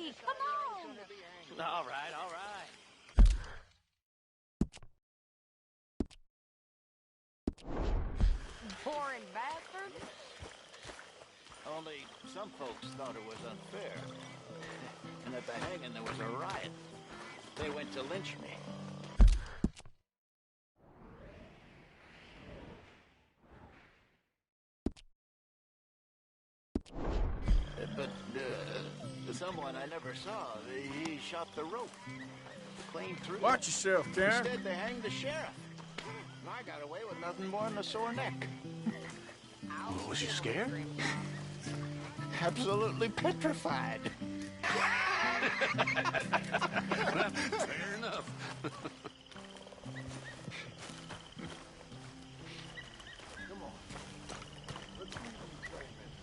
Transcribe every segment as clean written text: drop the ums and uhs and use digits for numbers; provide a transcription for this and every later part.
Molly, come on! All right, all right. Boring bastard. Only some folks thought it was unfair. And at the hanging, there was a riot. They went to lynch me. But someone I never saw, he shot the rope clean through. Watch yourself, Karen. Instead, they hanged the sheriff. And I got away with nothing more than a sore neck. Was you scared? Absolutely petrified. Fair enough. Come on. Let's do some experiments.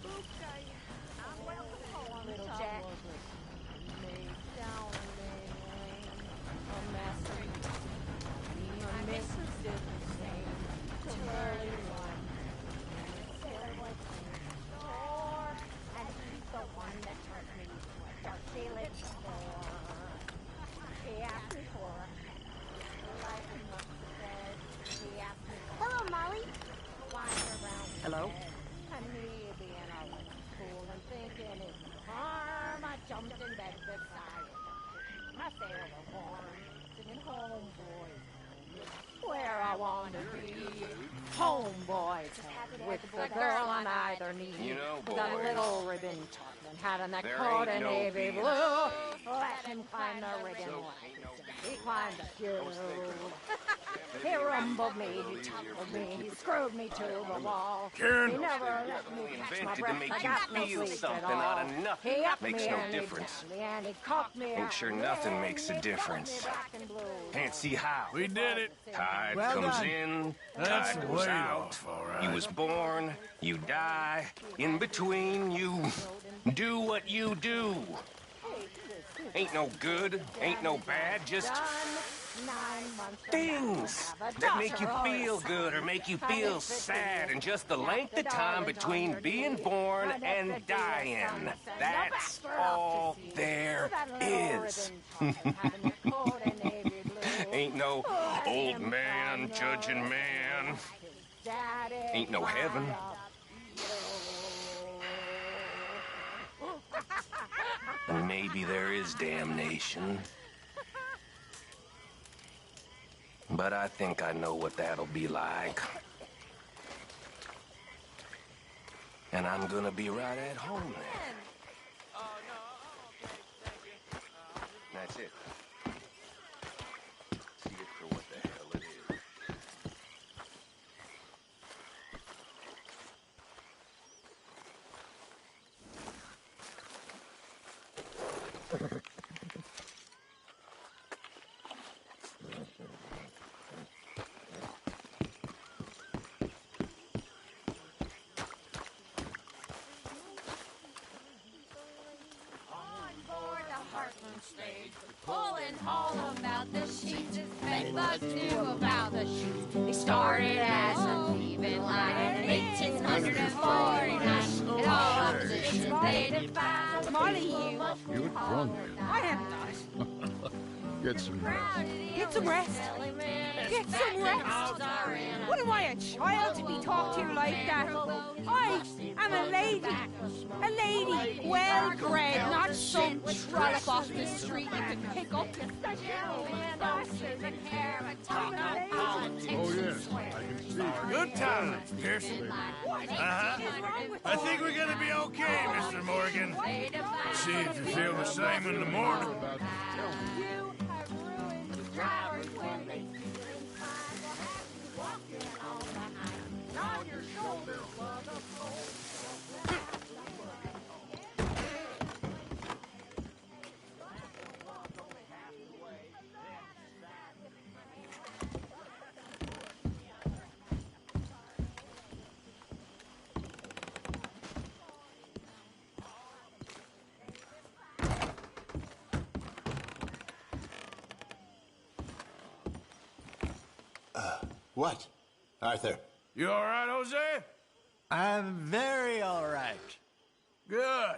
Okay, I'm welcome home, little Jack. Lay down, a masterpiece. My missus did the same to early one. Or, and he's the one that turned me to a dark village store. He asked me for a life in the bed. He asked me, hello, Molly. Flying around. Hello? And me being all cool and thinking it's harm. I jumped in bed beside him. My sailor horn, singing homeboy. Where I want to be. Homeboy, with the girl on either knee. You know, the boys, little ribbon Tottenham hat and that there coat ain't in no navy beating blue. Let him climb the ribbon line. He climbed the hill. He rumbled me, he toppled me, he screwed me to the wall. Karen. He never let me catch my Invented to breath. make I you got no feel sleep something at all. out of nothing. He upped Makes me no and he difference. downed me and he cocked me Ain't out sure and nothing then makes a he difference. cut me black and blue. Can't see how. We did it. Tide Well comes done. in, That's tide the goes way out. off, all right. You was born, you die. In between, you do what you do. Ain't no good, ain't no bad, just Done 9 months from things now. Have a that make you daughter or a feel son. good or make you And feel if it's sad, you, and just the got length the of time darlings on between your being knee. born And if and it's your son, dying. send your That's bastard off to all sea. there With that little is. ribbon Tottenham hat and that coat in navy blue. Ain't no Let old him man climb the judging ribbon man. like his daddy Ain't no climbed heaven. up you. And maybe there is damnation. But I think I know what that'll be like. And I'm gonna be right at home then. Oh, no, I'm okay. Thank you. That's it. See it for what the hell it is. On board the Heartland stage, pulling all about the sheets. Bedbugs knew about the sheets. They started as a thieving line in 1849. In all opposition they defied. Molly, You're drunk. I am not. Get some rest. Get some rest. Get some rest. What am I, a child to be talked to like that? I am a lady. A lady, well-bred, not some trollop off the street you can pick up. Oh, yes, I can see. Good time, Pearson. Uh-huh. I think we're gonna be okay, Mr. Morgan. See if you feel the same in the morning. About to tell me. What? Arthur? You all right, Jose? I'm very all right. Good.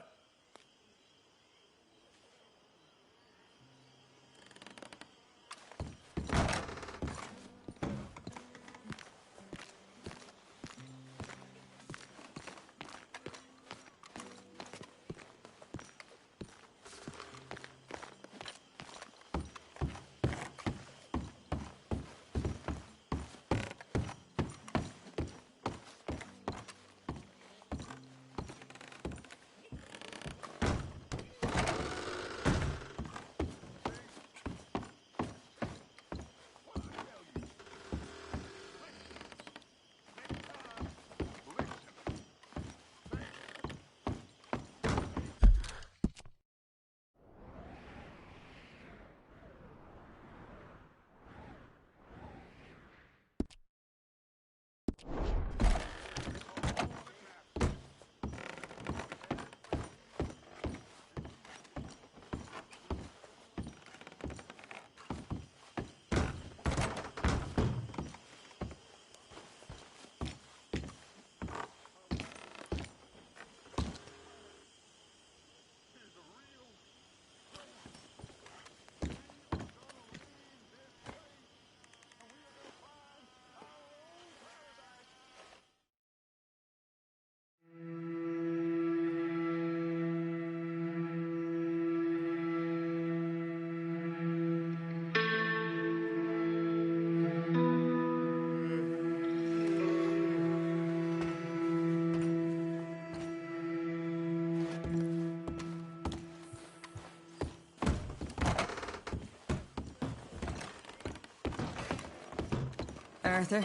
Arthur.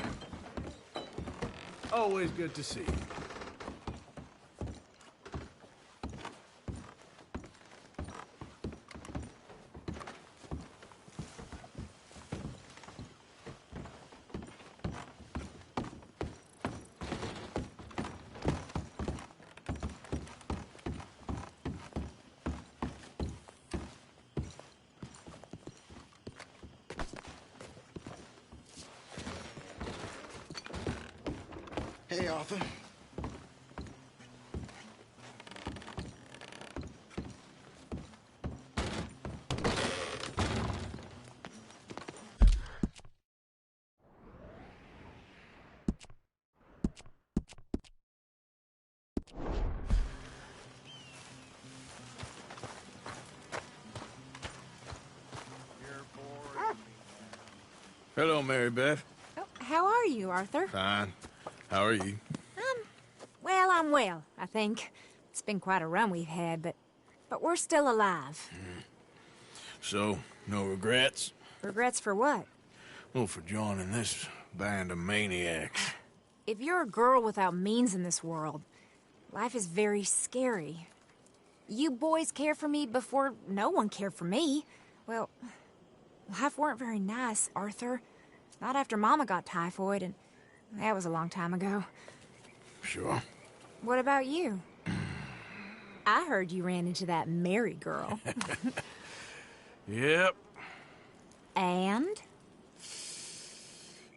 Always good to see you. Hey, Arthur. Hello, Mary Beth. Oh, how are you, Arthur? Fine. How are you? Well, I'm well, I think. It's been quite a run we've had, but we're still alive. So, no regrets? Regrets for what? Well, for joining this band of maniacs. If you're a girl without means in this world, life is very scary. You boys cared for me before no one cared for me. Well, life weren't very nice, Arthur. Not after Mama got typhoid, and that was a long time ago. Sure. What about you? I heard you ran into that Mary girl. Yep. And?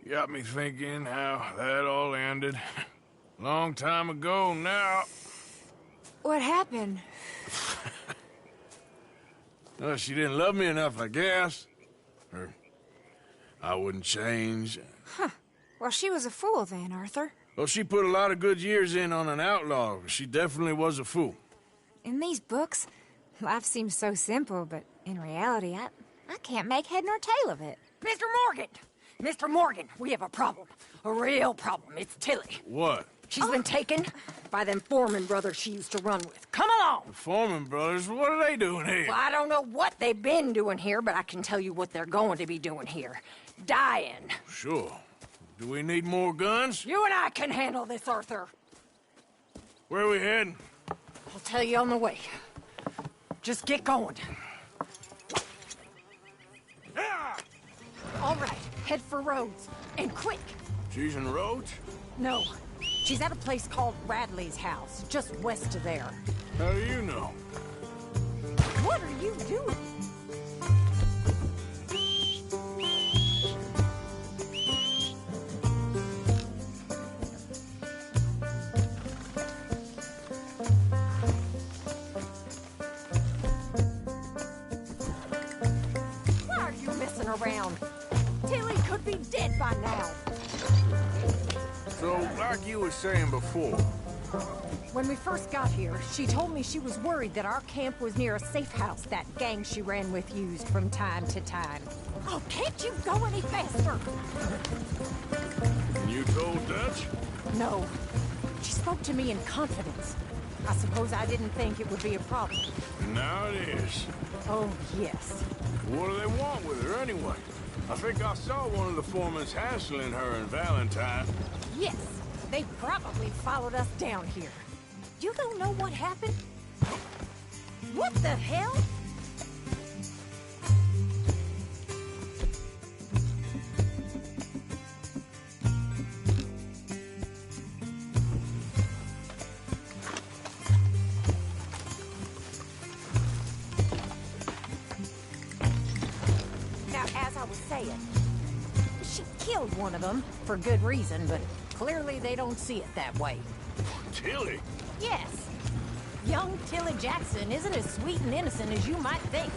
Got me thinking how that all ended. Long time ago now. What happened? Well, she didn't love me enough, I guess. Or I wouldn't change. Huh. Well, she was a fool then, Arthur. Well, she put a lot of good years in on an outlaw. She definitely was a fool. In these books, life seems so simple, but in reality, I can't make head nor tail of it. Mr. Morgan! Mr. Morgan, we have a problem. A real problem. It's Tilly. What? She's been taken by them Foreman brothers she used to run with. Come along! The Foreman brothers? What are they doing here? Well, I don't know what they've been doing here, but I can tell you what they're going to be doing here. Dying. Sure. Do we need more guns? You and I can handle this, Arthur. Where are we heading? I'll tell you on the way. Just get going. All right, head for Rhodes. And quick. She's in Rhodes? No, she's at a place called Radley's house, just west of there. How do you know? What are you doing? Why are you messing around? Tilly could be dead by now. So, like you were saying before, When we first got here, she told me she was worried that our camp was near a safe house that gang she ran with used from time to time. Oh, can't you go any faster? you told Dutch? No. She spoke to me in confidence. I suppose I didn't think it would be a problem. Now it is. Oh, yes. What do they want with her anyway? I think I saw one of the foremans hassling her and Valentine. Yes, they probably followed us down here. You don't know what happened? What the hell? Now, as I was saying, she killed one of them for good reason, but clearly they don't see it that way. Tilly? Yes. Young Tilly Jackson isn't as sweet and innocent as you might think.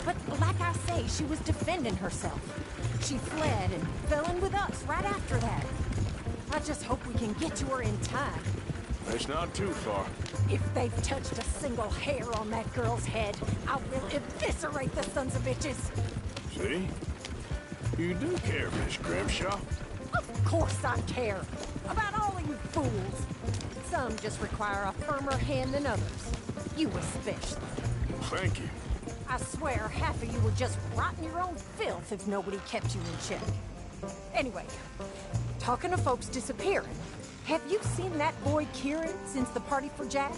But like I say, she was defending herself. She fled and fell in with us right after that. I just hope we can get to her in time. It's not too far. If they've touched a single hair on that girl's head, I will eviscerate the sons of bitches. See? You do care, Miss Grimshaw. Of course I care. About all of you fools. Some just require a firmer hand than others. You especially. Thank you. I swear half of you would just rot in your own filth if nobody kept you in check. Anyway, talking to folks disappearing. Have you seen that boy Kieran since the party for Jack?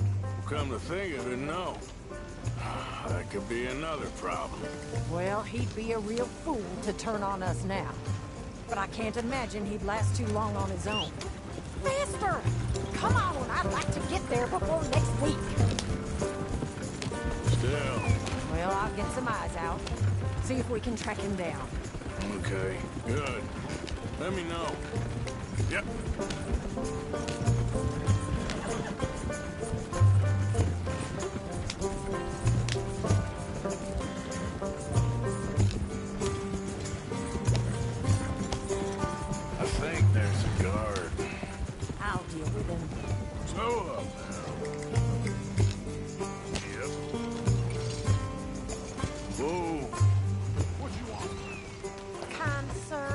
Come to think of it, no. That could be another problem. Well, he'd be a real fool to turn on us now. But I can't imagine he'd last too long on his own. Faster! Come on, I'd like to get there before next week. Still. Well, I'll get some eyes out. See if we can track him down. Okay, good. Let me know. Yep. I think there's a guard. I'll deal with him. Slow up now. Yep. Whoa. What you want? Kind sir,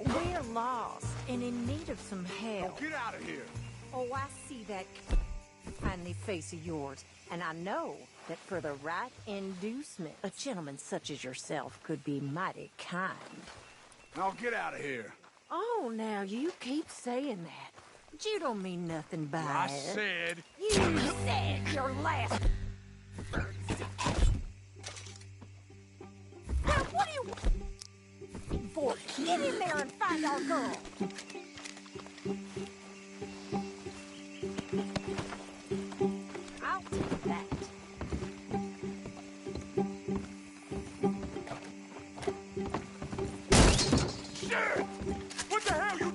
we're lost and in need of some help. Get out of here. Oh, I see that kindly face of yours, and I know that for the right inducement, a gentleman such as yourself could be mighty kind. Now get out of here. Oh, now you keep saying that. But you don't mean nothing by I it. said. You said your last. Now, what do you... For get in there and find our girl. I'll take that. Shit! What the hell you...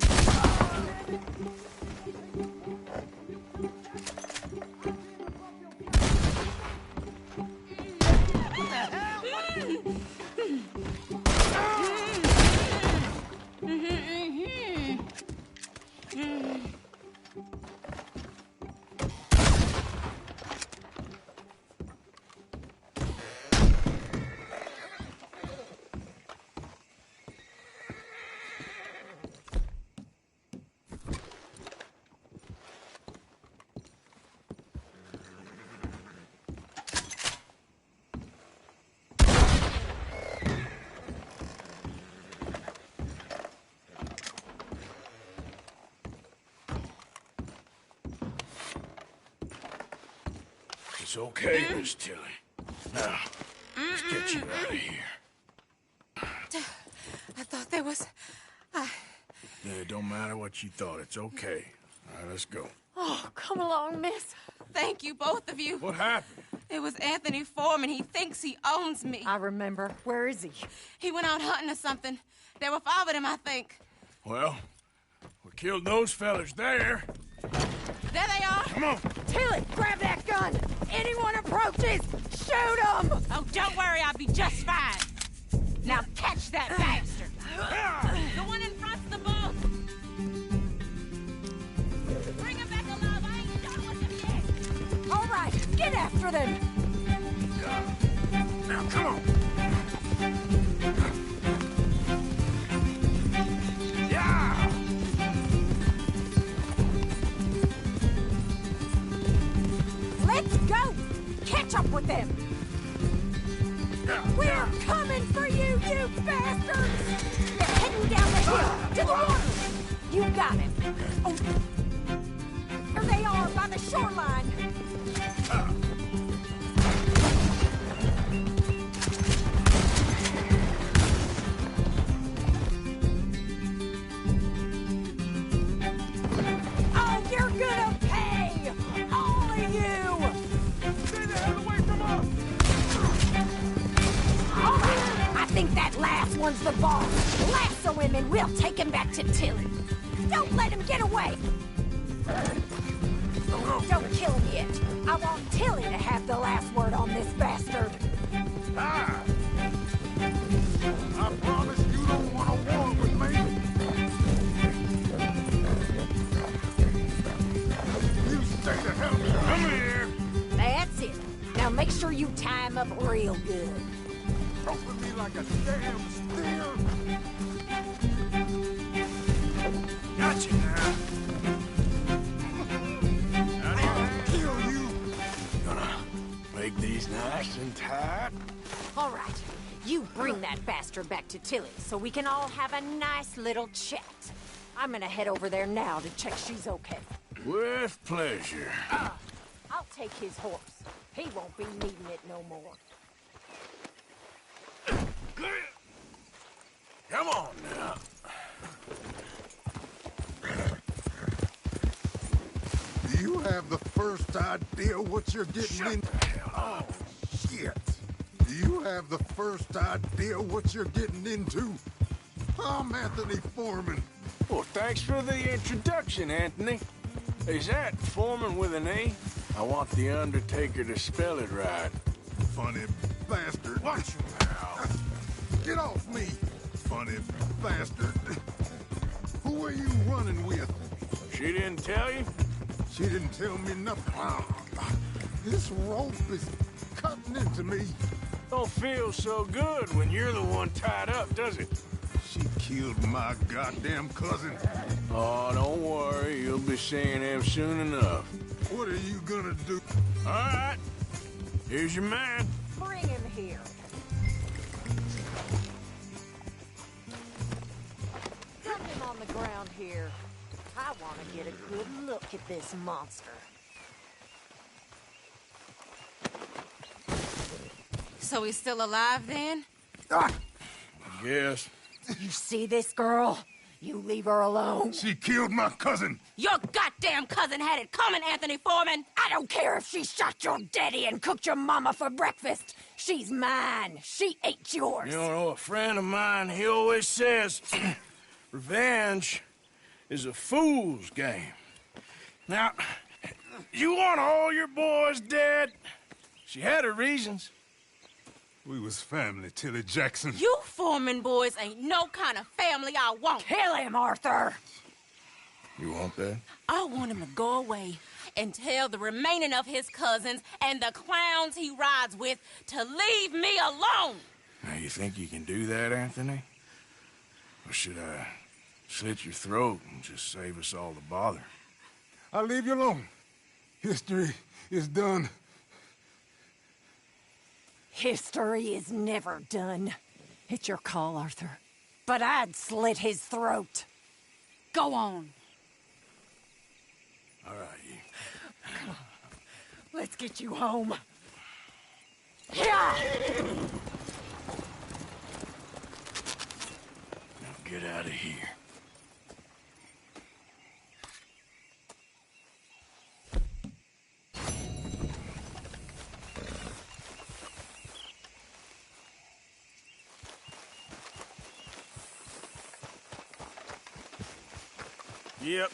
It's okay, Miss Tilly. Now, let's get you out of here. I thought there was... Yeah, it don't matter what you thought. It's okay. All right, let's go. Oh, come along, miss. Thank you, both of you. What happened? It was Anthony Foreman. He thinks he owns me. I remember. Where is he? He went out hunting or something. There were 5 of them, I think. Well, we killed those fellas there. There they are. Come on. Tilly, grab that gun! Anyone approaches, shoot them! Oh, don't worry. I'll be just fine. Now catch that bastard. The one in front's the boss. Bring him back alive. I ain't done with him yet. All right, get after them! Now, come on. Yeah! Let's go! Catch up with them! We're coming for you, you bastards! They're heading down the hill, to the water! You got it! Oh, there they are, by the shoreline! Oh, you're gonna pay! All of you! Stay the hell away from us! All right, I think that last one's the boss. Lasso him and we'll take him back to Tilly. Don't let him get away! Don't kill him yet. I want Tilly to have the last word on this bastard. Ah! I promise you don't want to war with me. You stay the hell. Come here. That's it. Now make sure you tie him up real good. Talk with me like a damn steer. Gotcha now. I'll kill you. Gonna make these nice and tight. All right. You bring that bastard back to Tilly so we can all have a nice little chat. I'm gonna head over there now to check she's okay. With pleasure. I'll take his horse. He won't be needing it no more. Come on now. Do you have the first idea what you're getting Shut into? the hell Oh, up. shit. Do you have the first idea what you're getting into? I'm Anthony Foreman. Well, thanks for the introduction, Anthony. Is that Foreman with an A? I want the Undertaker to spell it right. Funny bastard. Watch your mouth. Get off me, funny bastard. Who are you running with? She didn't tell you? She didn't tell me nothing. This rope is cutting into me. Don't feel so good when you're the one tied up, does it? She killed my goddamn cousin. Oh, don't worry. You'll be seeing him soon enough. What are you gonna do? All right. Here's your man. Bring him here. Dump him on the ground here. I want to get a good look at this monster. So he's still alive then? Yes. You see this girl? You leave her alone. She killed my cousin. Your goddamn cousin had it coming, Anthony Foreman! I don't care if she shot your daddy and cooked your mama for breakfast. She's mine. She ate yours. You know, a friend of mine, he always says, revenge is a fool's game. Now, you want all your boys dead? She had her reasons. We was family, Tilly Jackson. You Foreman boys ain't no kind of family I want. Kill him, Arthur. You want that? I want him to go away and tell the remaining of his cousins and the clowns he rides with to leave me alone. Now, you think you can do that, Anthony? Or should I slit your throat and just save us all the bother? I'll leave you alone. History is done. History is never done. It's your call, Arthur. But I'd slit his throat. Go on. All right, you. Let's get you home. Yeah! Now get out of here. Yep.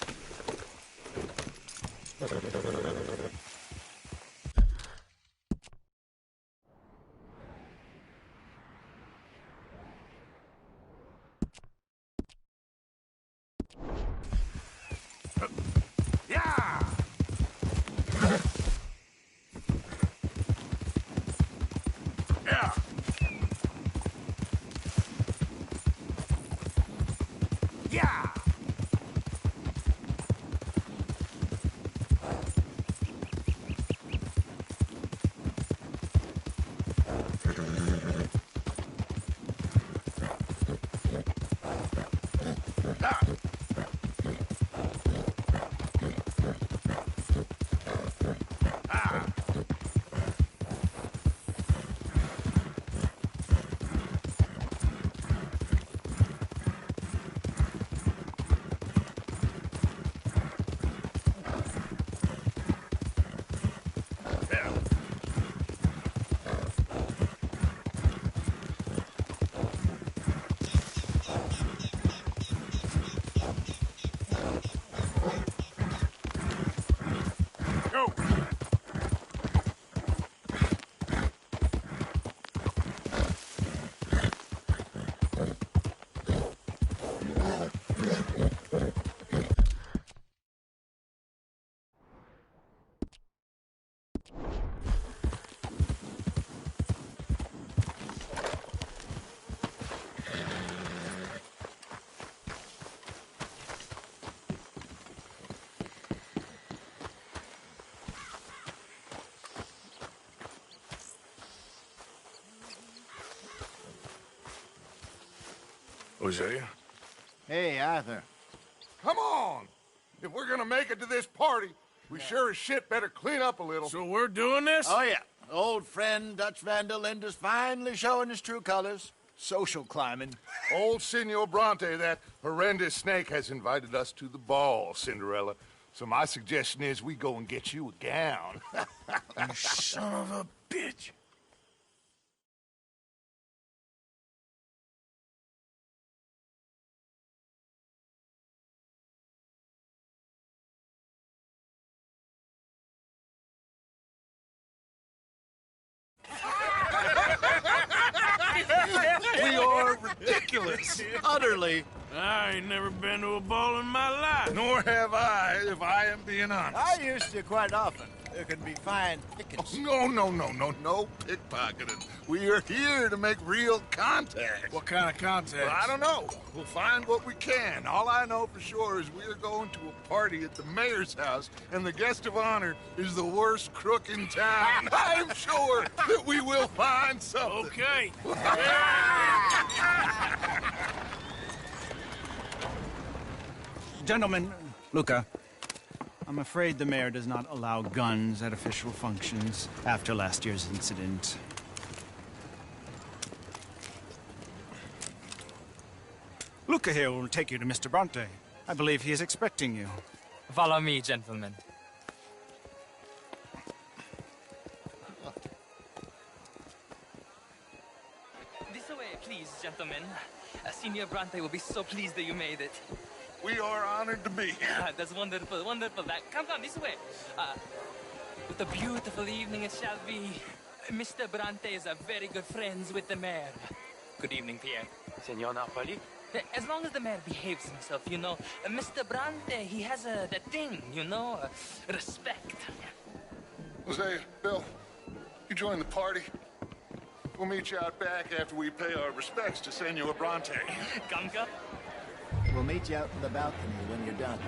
Yeah. Yeah. Yeah. Hosea? Hey, Arthur. Come on! If we're gonna make it to this party, we sure as shit better clean up a little. So we're doing this? Oh, yeah. Old friend Dutch Van der Linde's finally showing his true colors. Social climbing. Old Senor Bronte, that horrendous snake, has invited us to the ball, Cinderella. So my suggestion is we go and get you a gown. You son of a bitch. We are ridiculous. Utterly. I ain't never been to a ball in my life. Nor have I, if I am being honest. I used to quite often. There can be fine pickets. No pickpocketing. We are here to make real contact. What kind of contact? Well, I don't know. We'll find what we can. All I know for sure is we are going to a party at the mayor's house, and the guest of honor is the worst crook in town. I'm sure that we will find something. Okay. Gentlemen, Luca, I'm afraid the mayor does not allow guns at official functions after last year's incident. Luca here will take you to Mr. Bronte. I believe he is expecting you. Follow me, gentlemen. This way, please, gentlemen. Senior Bronte will be so pleased that you made it. We are honored to be here. That's wonderful, wonderful. Come this way. What a beautiful evening it shall be. Mr. Bronte is a very good friends with the mayor. Good evening, Pierre. Senor Napoli? As long as the mayor behaves himself, you know. Mr. Bronte, he has that thing, you know, respect. Hosea, Bill, you join the party. We'll meet you out back after we pay our respects to Senor Bronte. Gunga? We'll meet you out in the balcony when you're done.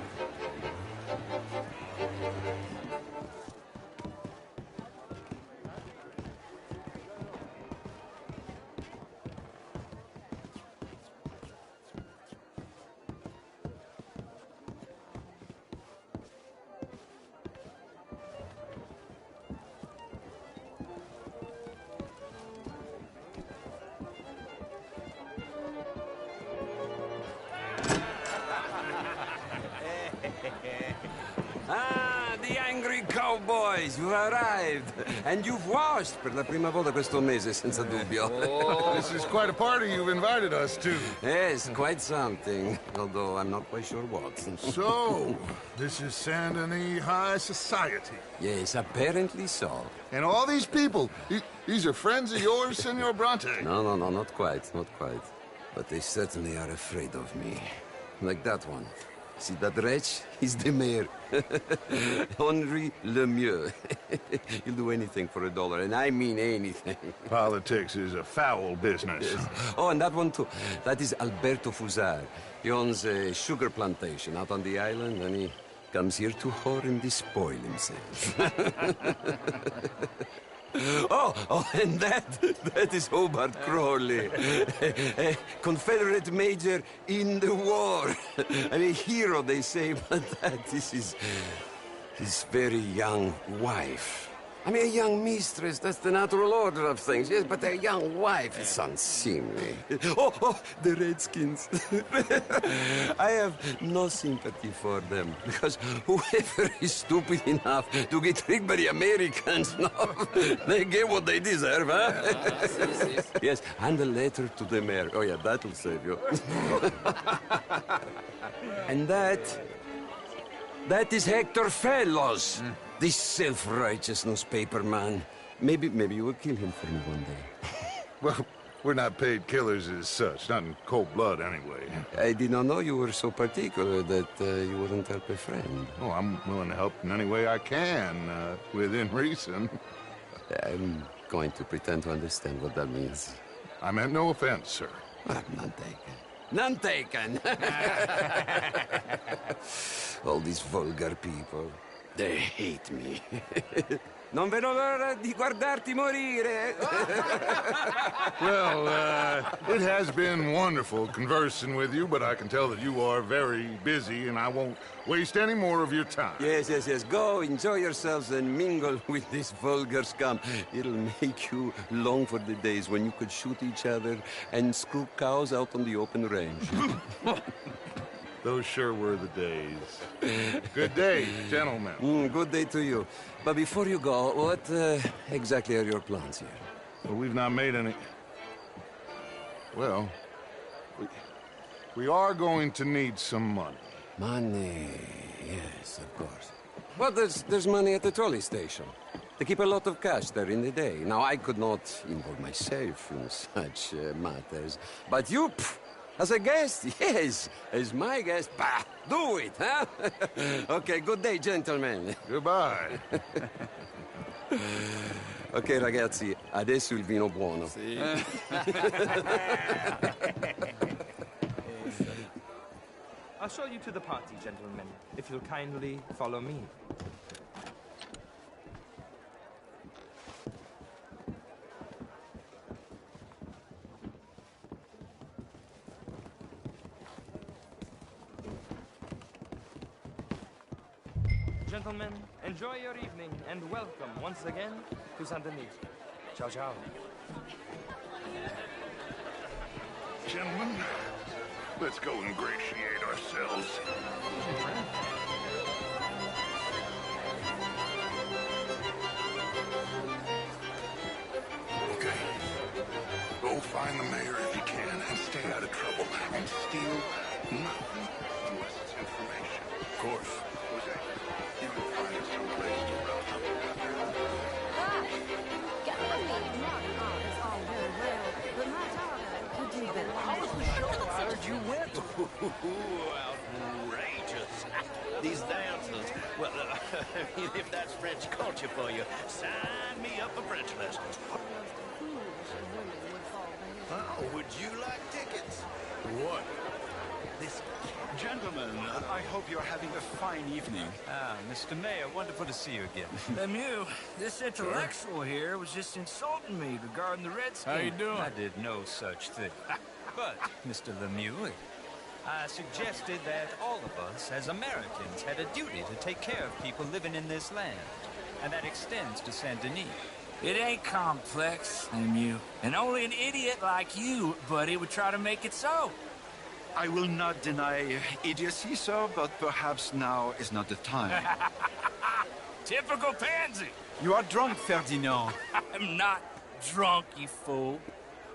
Ah, the angry cowboys, you've arrived. And you've washed per la prima volta questo mese, senza dubbio. This is quite a party you've invited us to. Yes, quite something. Although I'm not quite sure what. So, this is Saint Denis High Society. Yes, apparently so. And all these people, these are friends of yours, Senor Bronte? No, not quite, not quite. But they certainly are afraid of me. Like that one. See that wretch? He's the mayor. Henri Lemieux. He'll do anything for $1, and I mean anything. Politics is a foul business. Yes. Oh, and that one too. That is Alberto Fusar. He owns a sugar plantation out on the island, and he comes here to whore and despoil himself. Oh, and that is Hobart Crawley, a Confederate major in the war. I mean, hero, they say, but that is his very young wife. I mean, a young mistress, that's the natural order of things, yes, but a young wife, it's unseemly. Oh, the Redskins. I have no sympathy for them, because whoever is stupid enough to get tricked by the Americans, no, they get what they deserve, huh? Yes, and a letter to the mayor. Oh, yeah, that'll save you. And that is Hector Fellows. This self-righteous newspaper man. Maybe you will kill him for me one day. Well, we're not paid killers as such, not in cold blood anyway. I did not know you were so particular that you wouldn't help a friend. Oh, I'm willing to help in any way I can, within reason. I'm going to pretend to understand what that means. I meant no offense, sir. None taken. None taken! All these vulgar people. They hate me. Non vedo l'ora di guardarti morire. Well, it has been wonderful conversing with you, but I can tell that you are very busy, and I won't waste any more of your time. Yes. Go, enjoy yourselves, and mingle with this vulgar scum. It'll make you long for the days when you could shoot each other and screw cows out on the open range. Those sure were the days. Good day, gentlemen. Good day to you. But before you go, what exactly are your plans here? Well, we've not made any... Well, we are going to need some money. Money, yes, of course. Well, there's money at the trolley station. They keep a lot of cash there in the day. Now, I could not involve myself in such matters. But you, as a guest, yes, as my guest, bah, do it, huh? Okay, good day, gentlemen. Goodbye. Ok, ragazzi, adesso il vino buono. Sì. I'll show you to the party, gentlemen, if you'll kindly follow me. Gentlemen, enjoy your evening and welcome once again to Saint Denis. Ciao, ciao. Gentlemen, let's go ingratiate ourselves. Okay. Go find the mayor if you can and stay out of trouble and steal nothing unless it's information. Of course. Jose, you can find us someplace to run. You went. Outrageous. These dances. Well, if that's French culture for you, sign me up for French lessons. Oh, would you like tickets? What? This Gentlemen, I hope you're having a fine evening. Ah, Mr. Mayor, wonderful to see you again. Lemieux, this intellectual here was just insulting me regarding the Redskins. How you doing? I did no such thing. But, Mr. Lemieux, I suggested that all of us, as Americans, had a duty to take care of people living in this land. And that extends to Saint Denis. It ain't complex, Lemieux. And only an idiot like you, buddy, would try to make it so. I will not deny idiocy, sir, but perhaps now is not the time. Typical pansy. You are drunk, Ferdinand. I'm not drunk, you fool.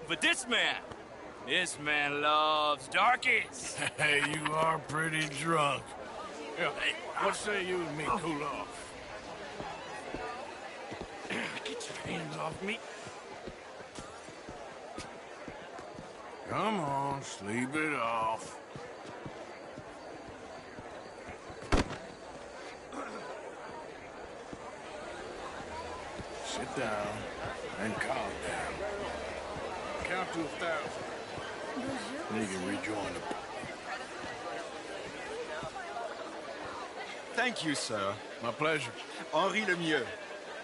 But this man loves darkies. Hey, you are pretty drunk. Yeah, hey, what say you and me cool off? Get your hands off me. Come on, sleep it off. Sit down and calm down. Count to 1,000. Then you can rejoin the... Thank you, sir. My pleasure. Henri Lemieux.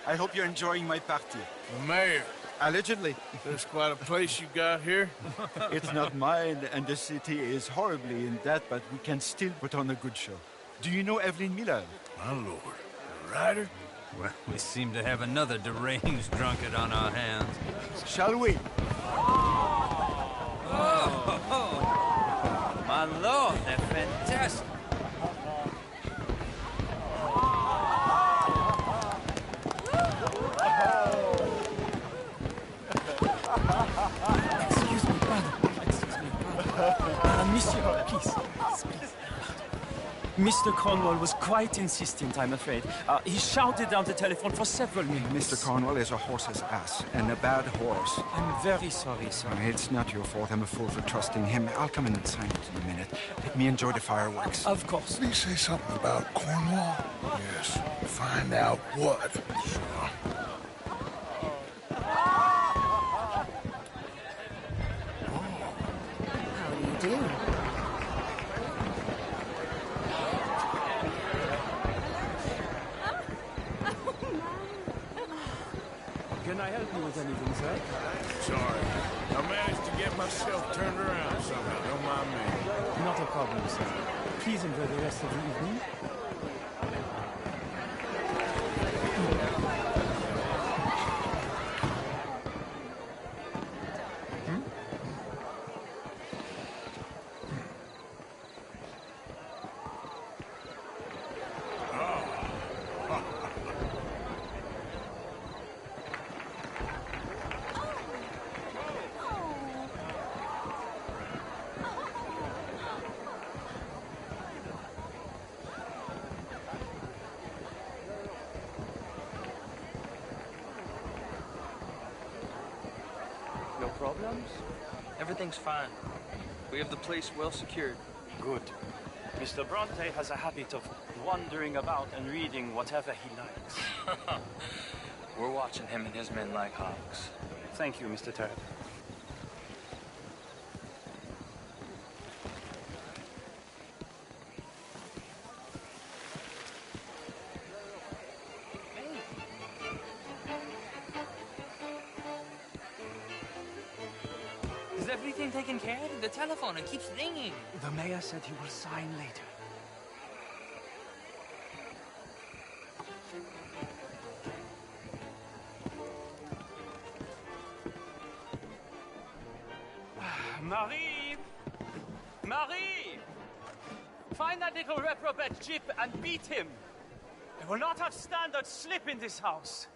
I hope you're enjoying my party. The mayor. Allegedly. There's quite a place you got here. It's not mine, and the city is horribly in debt, but we can still put on a good show. Do you know Evelyn Miller? My lord. A writer? Well, we seem to have another deranged drunkard on our hands. Shall we? Oh, my lord, they're fantastic. Excuse me, brother. Monsieur, please. Mr. Cornwall was quite insistent, I'm afraid. He shouted down the telephone for several minutes. Mr. Cornwall is a horse's ass, and a bad horse. I'm very sorry, sir. It's not your fault. I'm a fool for trusting him. I'll come in and sign it in a minute. Let me enjoy the fireworks. Of course. Did he say something about Cornwall? Yes. Find out what. Sure. How do you do? Can I help you with anything, sir? Sorry. I managed to get myself turned around somehow. Don't mind me. Not a problem, sir. Please enjoy the rest of the evening. No problems? Everything's fine. We have the place well secured. Good. Mr. Bronte has a habit of wandering about and reading whatever he likes. We're watching him and his men like hawks. Thank you, Mr. Turret. Is everything taken care of? The telephone, it keeps ringing. The mayor said he will sign later. Marie! Marie! Find that little reprobate Jip and beat him. I will not have standard slip in this house.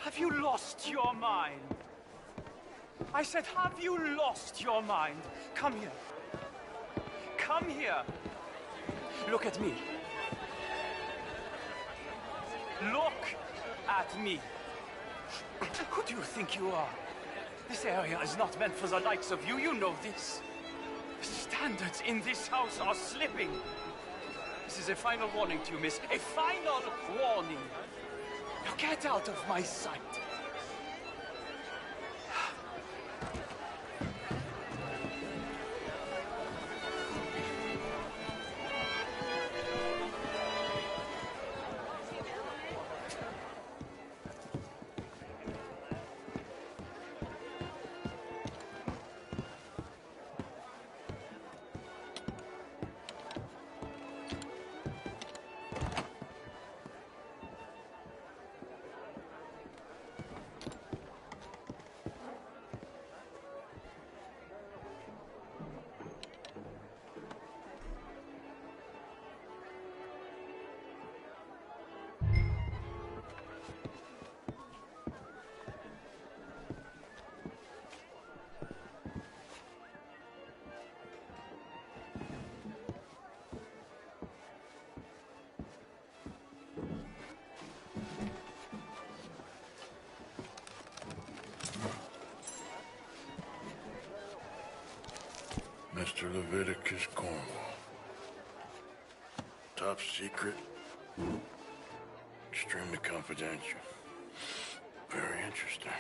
Have you lost your mind? I said, have you lost your mind? Come here. Come here. Look at me. Look at me. Who do you think you are? This area is not meant for the likes of you. You know this. The standards in this house are slipping. This is a final warning to you, miss. A final warning. Now get out of my sight. Mr. Leviticus Cornwall. Top secret. Extremely confidential. Very interesting.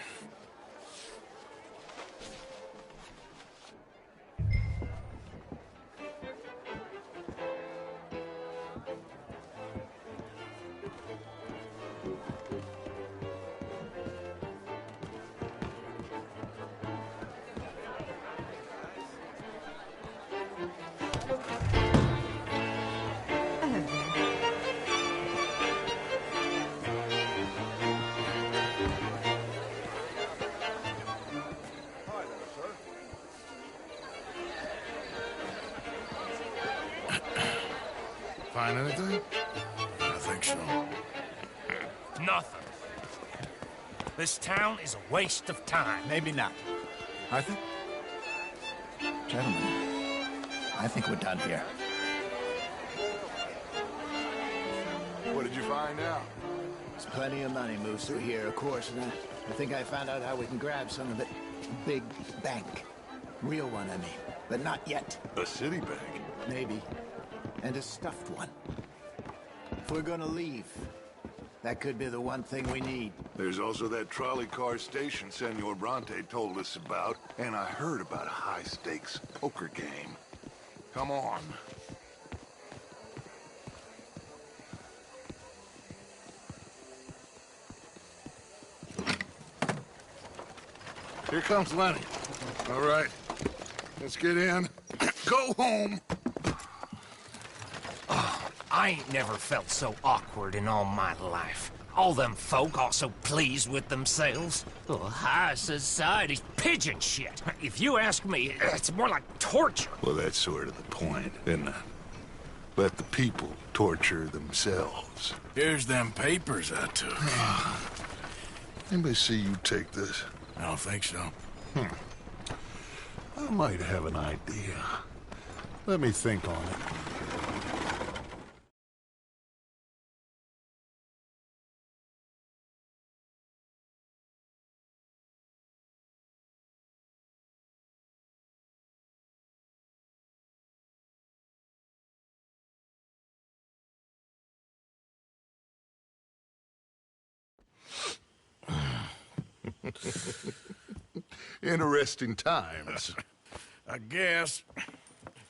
Find anything? I think so. Nothing. This town is a waste of time. Maybe not. Arthur? Gentlemen, I think we're done here. What did you find out? There's plenty of money moves through here, of course, and I think I found out how we can grab some of it. A big bank. Real one, I mean. But not yet. A city bank? Maybe. And a stuffed one. If we're gonna leave, that could be the one thing we need. There's also that trolley car station Senor Bronte told us about, and I heard about a high-stakes poker game. Come on. Here comes Lenny. All right, let's get in. Go home. I ain't never felt so awkward in all my life. All them folk all so pleased with themselves. Oh, high society's pigeon shit. If you ask me, it's more like torture. Well, that's sort of the point, isn't it? Let the people torture themselves. Here's them papers I took. Anybody see you take this? I don't think so. I might have an idea. Let me think on it. Interesting times. I guess.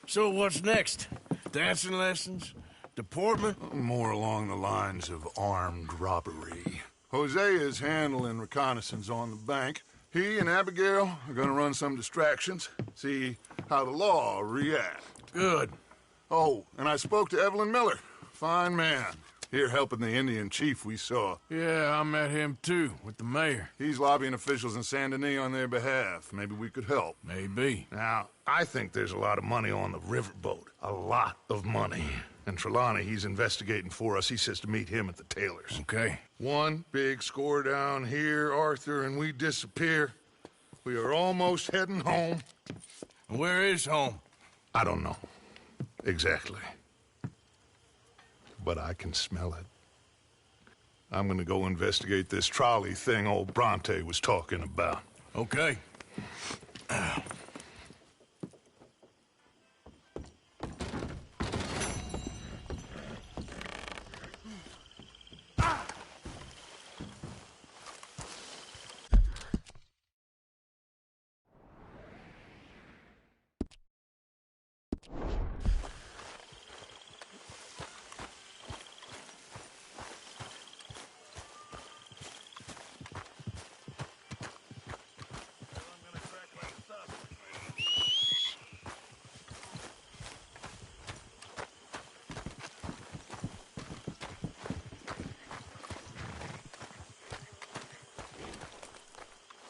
So what's next? Dancing lessons? Deportment? More along the lines of armed robbery. Hosea is handling reconnaissance on the bank. He and Abigail are gonna run some distractions, see how the law reacts. Good. Oh, and I spoke to Evelyn Miller. Fine man. Here helping the Indian chief we saw. Yeah, I met him too, with the mayor. He's lobbying officials in Saint Denis on their behalf. Maybe we could help. Maybe. Now, I think there's a lot of money on the riverboat. A lot of money. And Trelawney, he's investigating for us. He says to meet him at the Taylor's. Okay. One big score down here, Arthur, and we disappear. We are almost heading home. Where is home? I don't know. Exactly. But I can smell it. I'm gonna go investigate this trolley thing old Bronte was talking about. Okay.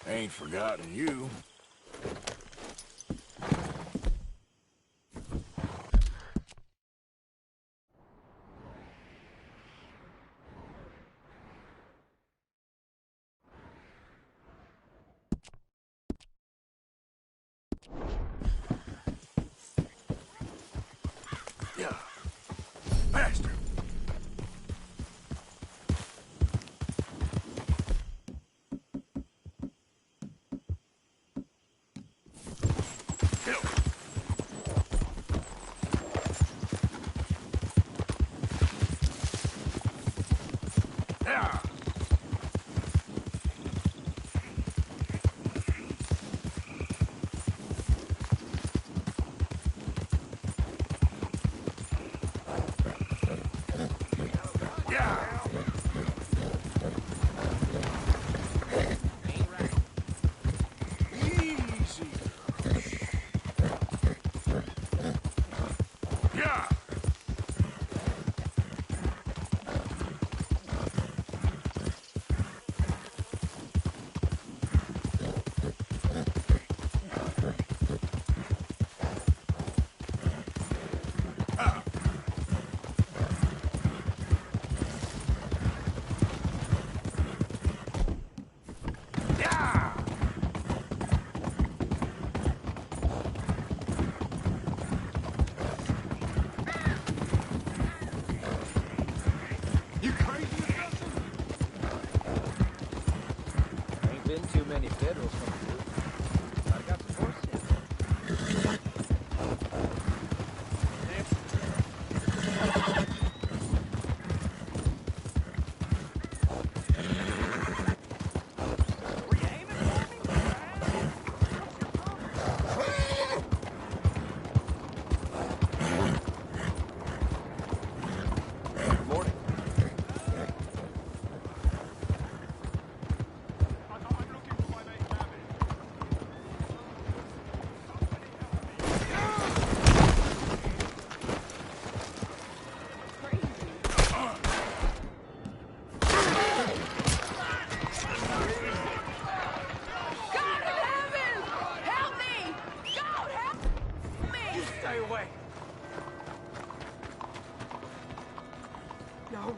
Ain't forgotten you. Yeah. Bastard.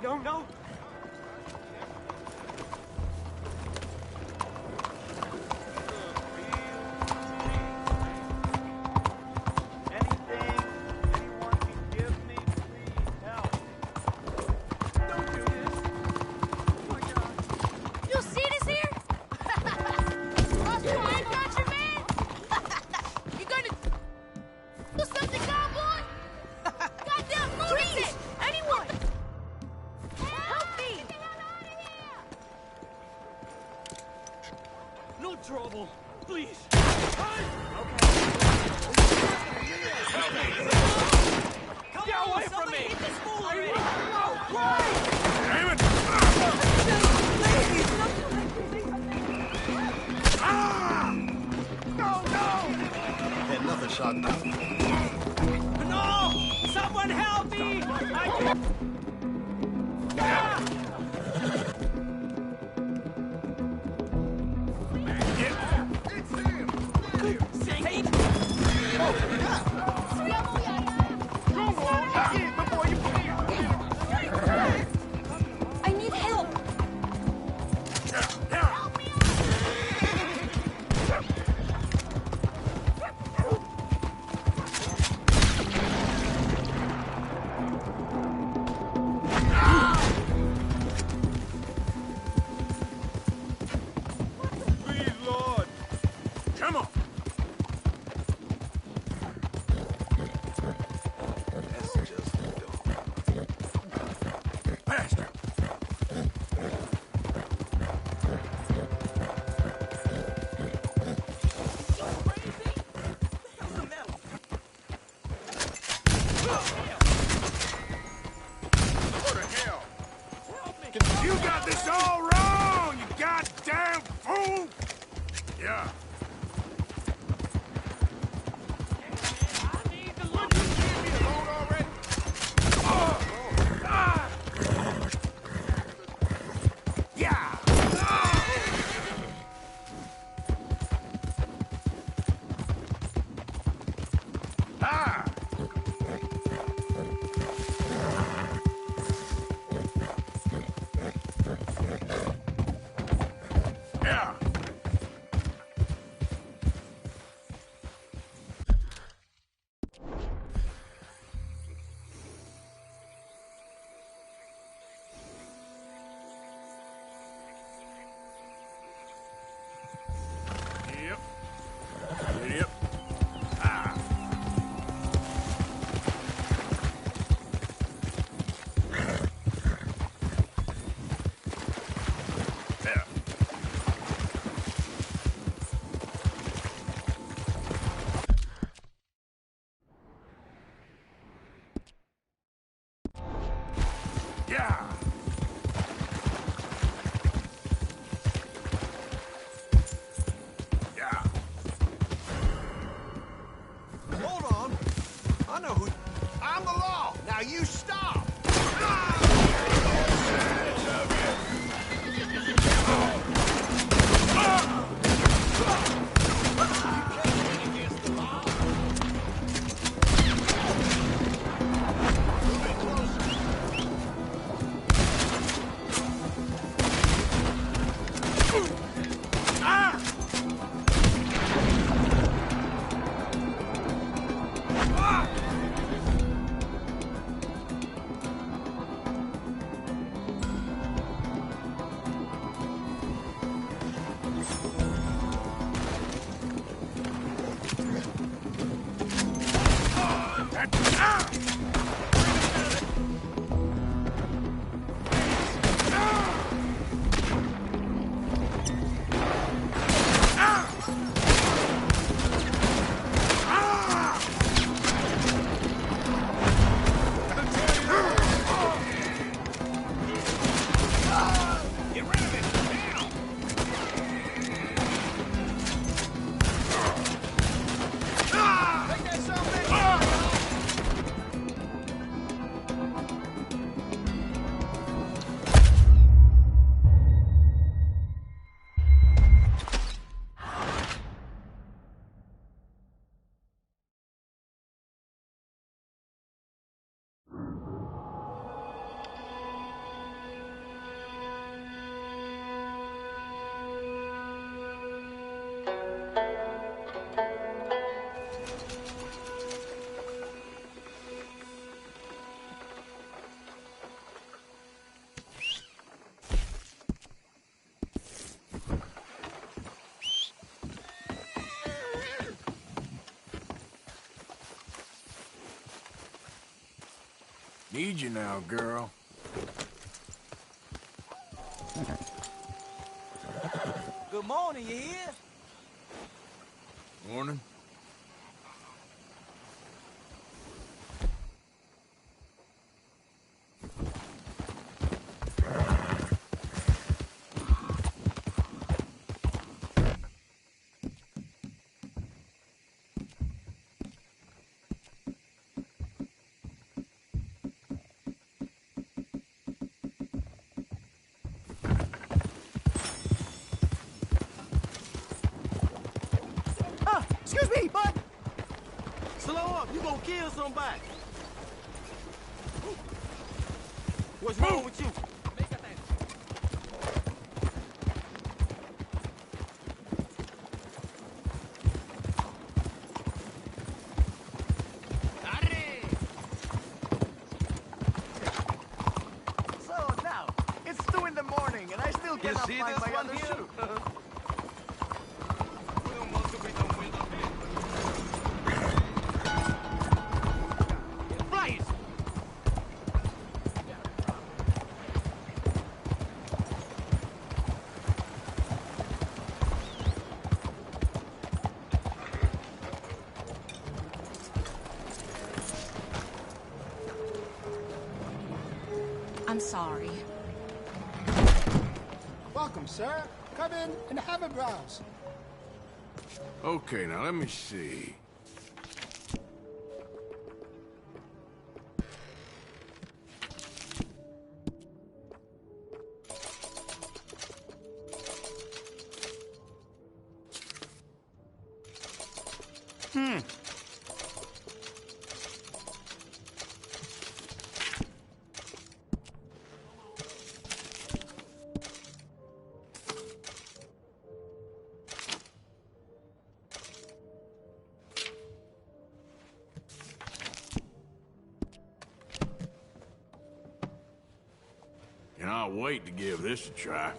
no. You see this here? Roscoe, I got you, man. You gonna do something, cowboy? Goddamn, move it! Anyone! Help me! No trouble, please. Get away from me! Hit this fool already! Damn it! Had nothing shot down. No! Someone help me! I need help! Please, Lord. Come on. That's just Faster. What the hell? You got this all wrong, you goddamn fool! Yeah. Yeah. Ah. Yeah. Yep. Yep. Ah. Yeah. Yeah. Yeah. Hold on. I know who. I'm the law. Now you stop. Need you now, girl. Good morning, you hear? Morning. Excuse me, bud! Slow up, you gonna kill somebody. What's wrong with you? So now, it's 2 in the morning and I still cannot find my other shoe. I'm sorry. Welcome, sir. Come in and have a browse. Okay, now let me see. Cannot wait to give this a try.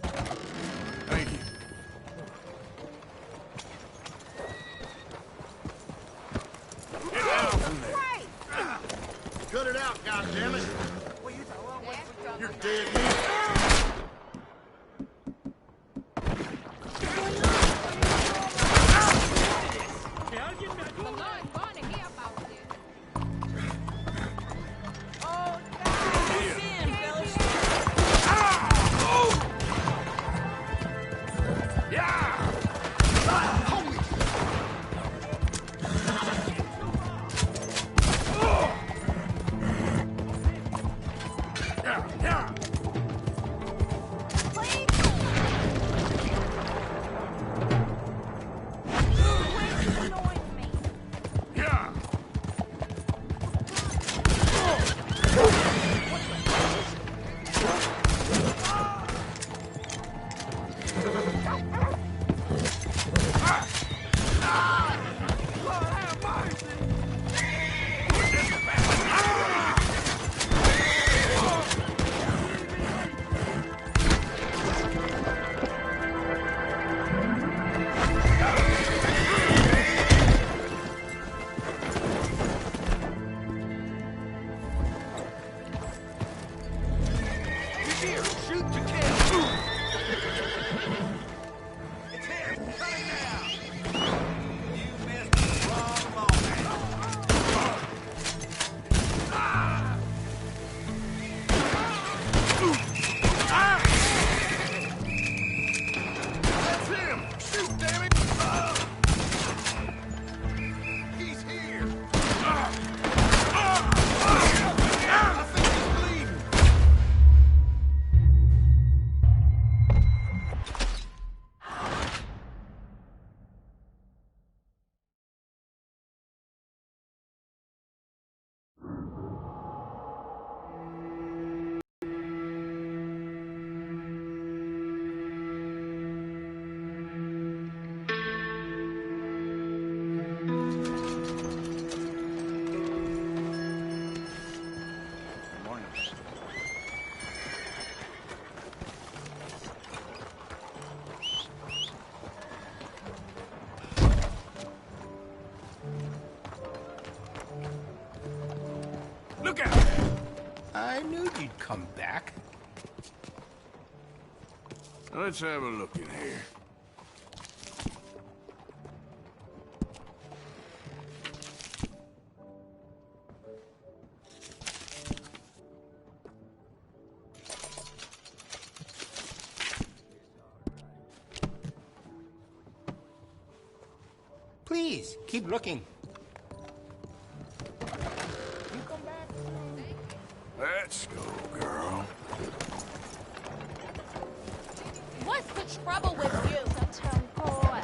Thank you. Get down from there. Cut it out, goddammit! You're dead. Look out! I knew you'd come back. Let's have a look in here. Please, keep looking. Let's go, girl. What's the trouble with you? Sometimes, boy.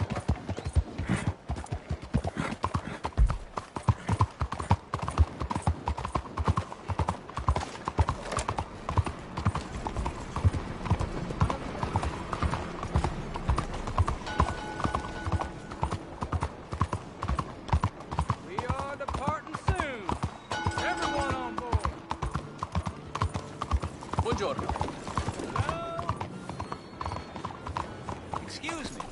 We are departing soon. Everyone on board. Buongiorno. Excuse me.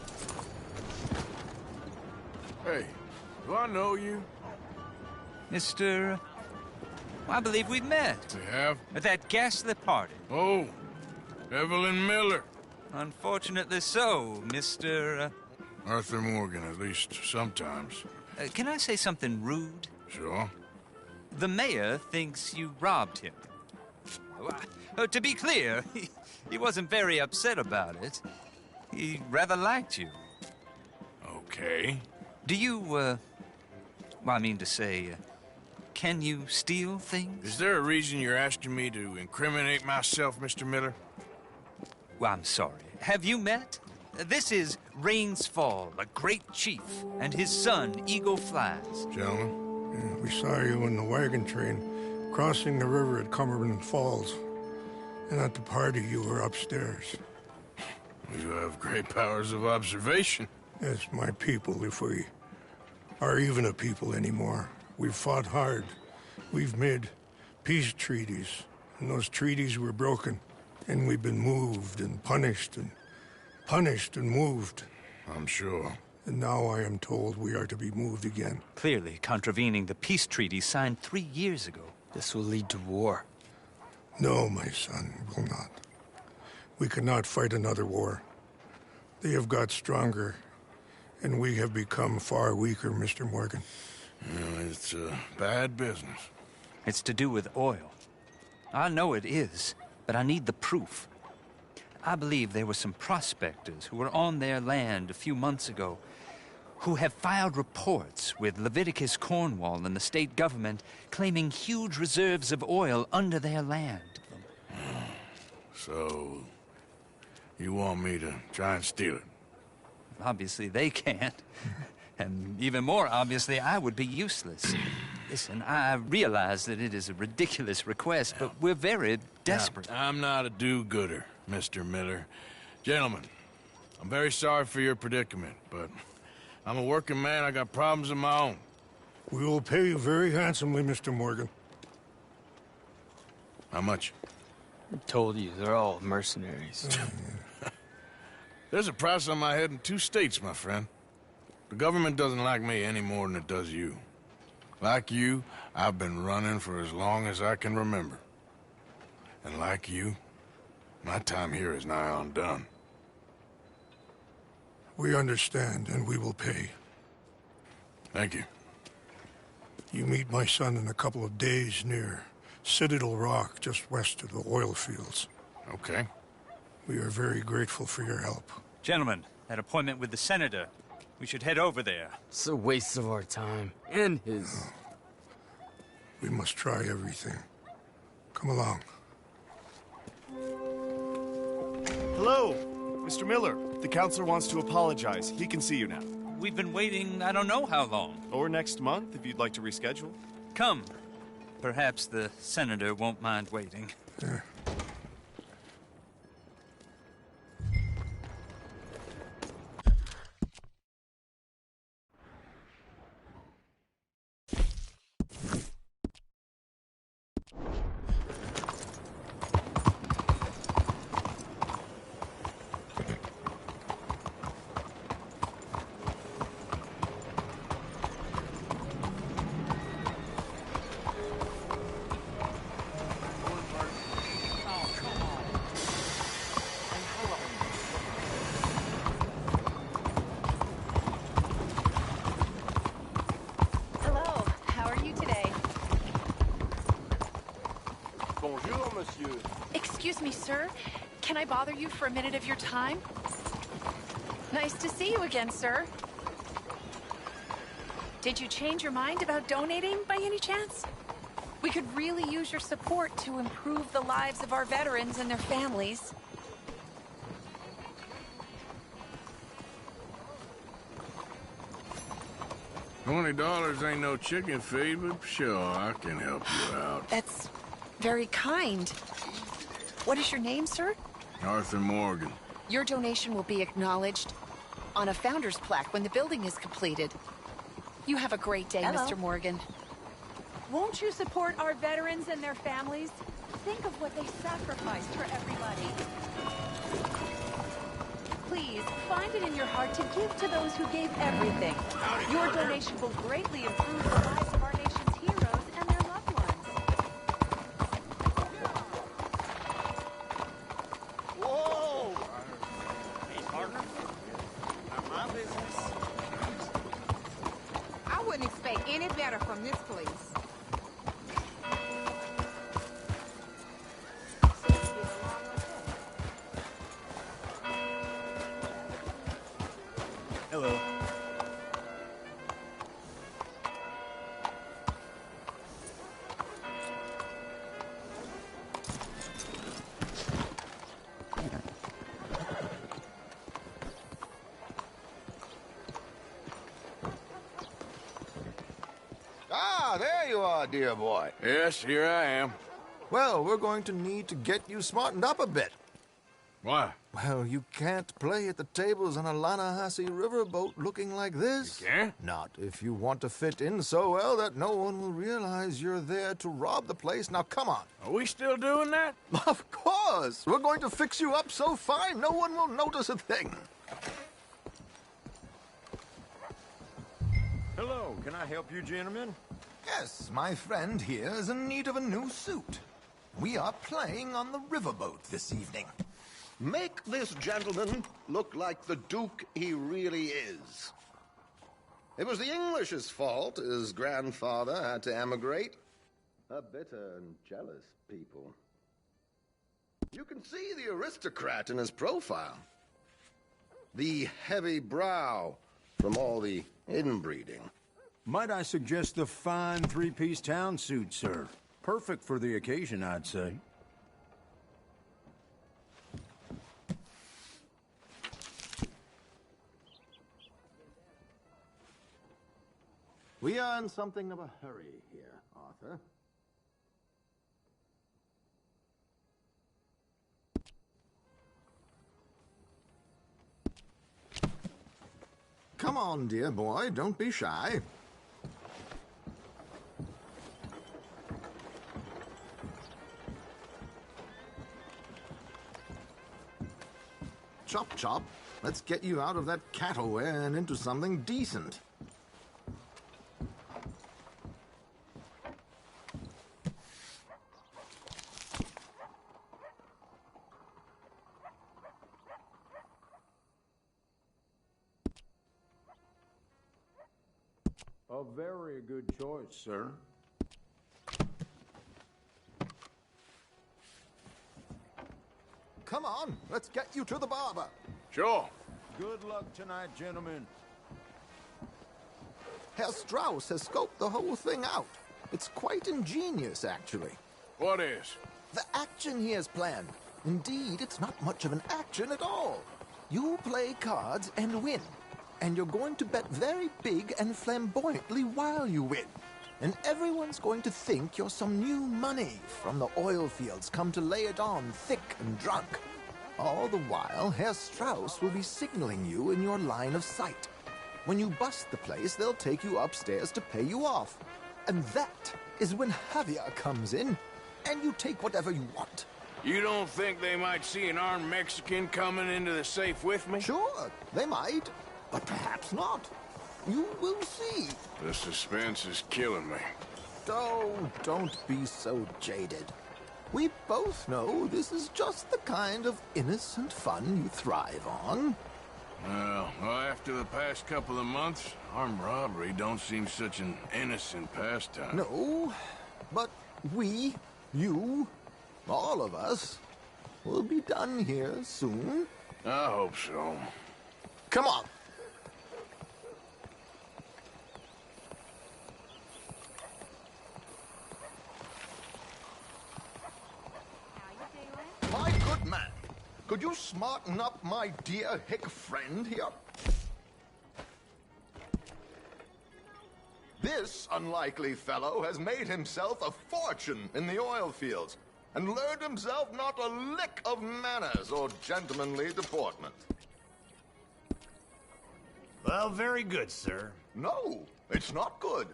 Hey, do I know you? Mr. I believe we've met. We have? At that ghastly party. Oh, Evelyn Miller. Unfortunately so, Mr. Arthur Morgan, at least sometimes. Can I say something rude? Sure. The mayor thinks you robbed him. To be clear, he wasn't very upset about it. He rather liked you. Okay. Do you, well, I mean to say, can you steal things? Is there a reason you're asking me to incriminate myself, Mr. Miller? Well, I'm sorry. Have you met? This is Rains Fall, a great chief, and his son, Eagle Flies. Gentlemen? Yeah, we saw you in the wagon train crossing the river at Cumberland Falls. And at the party, you were upstairs. You have great powers of observation. Yes, my people, if we are even a people anymore. We've fought hard. We've made peace treaties, and those treaties were broken. And we've been moved and punished and moved. I'm sure. And now I am told we are to be moved again. Clearly contravening the peace treaty signed 3 years ago. This will lead to war. No, my son, it will not. We cannot fight another war. They have got stronger, and we have become far weaker, Mr. Morgan. It's a bad business. It's to do with oil. I know it is, but I need the proof. I believe there were some prospectors who were on their land a few months ago who have filed reports with Leviticus Cornwall and the state government claiming huge reserves of oil under their land. So, you want me to try and steal it? Obviously they can't. And even more obviously, I would be useless. Listen, I realize that it is a ridiculous request, but we're very desperate. Now, I'm not a do-gooder, Mr. Miller. Gentlemen, I'm very sorry for your predicament, but I'm a working man. I got problems of my own. We will pay you very handsomely, Mr. Morgan. How much? I told you, they're all mercenaries. There's a price on my head in 2 states, my friend. The government doesn't like me any more than it does you. Like you, I've been running for as long as I can remember. And like you, my time here is nigh undone. We understand, and we will pay. Thank you. You meet my son in a couple of days near Citadel Rock, just west of the oil fields. Okay. We are very grateful for your help. Gentlemen, that appointment with the senator. We should head over there. It's a waste of our time. And his. We must try everything. Come along. Hello, Mr. Miller. The counselor wants to apologize. He can see you now. We've been waiting I don't know how long. Or next month, if you'd like to reschedule. Come. Perhaps the senator won't mind waiting. Yeah. Excuse me, sir. Can I bother you for a minute of your time? Nice to see you again, sir. Did you change your mind about donating by any chance? We could really use your support to improve the lives of our veterans and their families. $20 ain't no chicken feed, but sure, I can help you out. That's very kind. What is your name, sir? Arthur Morgan. Your donation will be acknowledged on a founder's plaque when the building is completed. You have a great day, Hello. Mr. Morgan. Won't you support our veterans and their families? Think of what they sacrificed for everybody. Please, find it in your heart to give to those who gave everything. Your donation will greatly improve the lives of our nation's heroes and their loved ones. Whoa! Hey, partner. Not my business. I wouldn't expect any better from this place. Hello. Ah, there you are, dear boy. Yes, here I am. Well, we're going to need to get you smartened up a bit. Why? Well, you can't play at the tables on a Lannahechee riverboat looking like this. You can't? Not if you want to fit in so well that no one will realize you're there to rob the place. Now, come on. Are we still doing that? Of course. We're going to fix you up so fine no one will notice a thing. Hello, can I help you, gentlemen? Yes, my friend here is in need of a new suit. We are playing on the riverboat this evening. Make this gentleman look like the Duke he really is. It was the English's fault his grandfather had to emigrate. A bitter and jealous people. You can see the aristocrat in his profile. The heavy brow from all the inbreeding. Might I suggest the fine three-piece town suit, sir? Perfect for the occasion, I'd say. We are in something of a hurry here, Arthur. Come on, dear boy, don't be shy. Chop, chop. Let's get you out of that cattleware and into something decent. A very good choice, sir. Come on, let's get you to the barber. Sure. Good luck tonight, gentlemen. Herr Strauss has scoped the whole thing out. It's quite ingenious, actually. What is? The action he has planned. Indeed, it's not much of an action at all. You play cards and win. And you're going to bet very big and flamboyantly while you win. And everyone's going to think you're some new money from the oil fields come to lay it on thick and drunk. All the while, Herr Strauss will be signaling you in your line of sight. When you bust the place, they'll take you upstairs to pay you off. And that is when Javier comes in, and you take whatever you want. You don't think they might see an armed Mexican coming into the safe with me? Sure, they might, but perhaps not. You will see. The suspense is killing me. Oh, don't be so jaded. We both know this is just the kind of innocent fun you thrive on. Well, after the past couple of months, armed robbery don't seem such an innocent pastime. No, but we, you, all of us, We'll be done here soon. I hope so. Come on. My good man, could you smarten up my dear hick friend here? This unlikely fellow has made himself a fortune in the oil fields and learned himself not a lick of manners or gentlemanly deportment. Well, very good, sir. No, it's not good.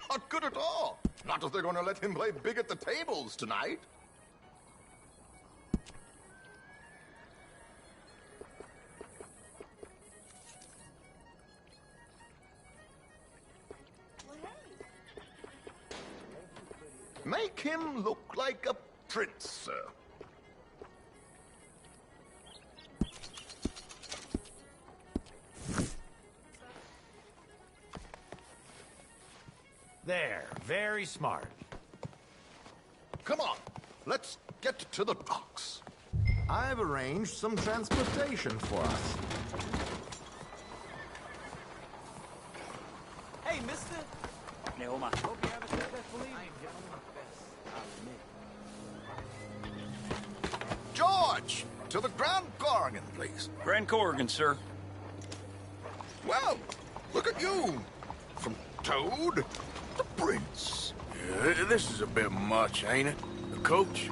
Not good at all. Not if they're going to let him play big at the tables tonight. Make him look like a prince, sir. There, very smart. Come on, let's get to the docks. I've arranged some transportation for us. Hey, mister. Hope you have a successful evening. George, to the Grand Corrigan, please. Grand Corrigan, sir. Well, look at you. From Toad to Prince. Yeah, this is a bit much, ain't it? The coach?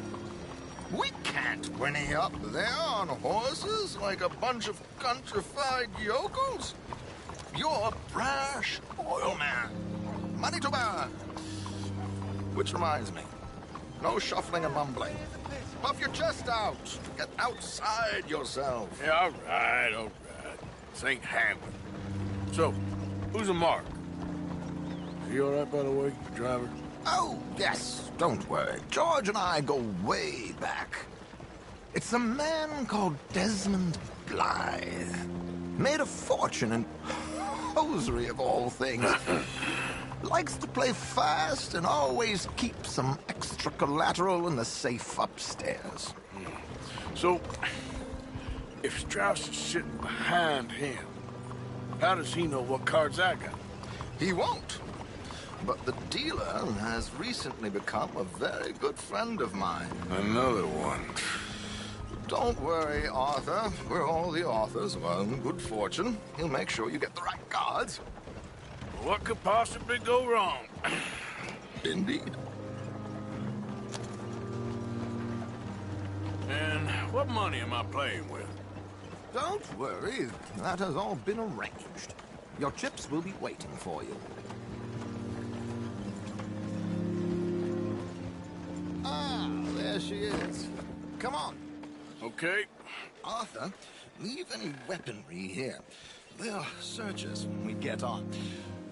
We can't whinny up there on horses like a bunch of countrified yokels. You're a brash oil man. Money to burn. Which reminds me, no shuffling and mumbling. Puff your chest out. Get outside yourself. Yeah, all right. This ain't happening. So, who's a mark? Is he all right, by the way, the driver? Oh, yes. Don't worry. George and I go way back. It's a man called Desmond Blythe. Made a fortune in hosiery of all things. Likes to play fast and always keeps some extra collateral in the safe upstairs. So, if Strauss is sitting behind him, how does he know what cards I got? He won't. But the dealer has recently become a very good friend of mine. Another one. Don't worry, Arthur. We're all the authors of our own good fortune. He'll make sure you get the right cards. What could possibly go wrong? Indeed. And what money am I playing with? Don't worry. That has all been arranged. Your chips will be waiting for you. Ah, there she is. Come on. Okay. Arthur, leave any weaponry here. They'll search us when we get on.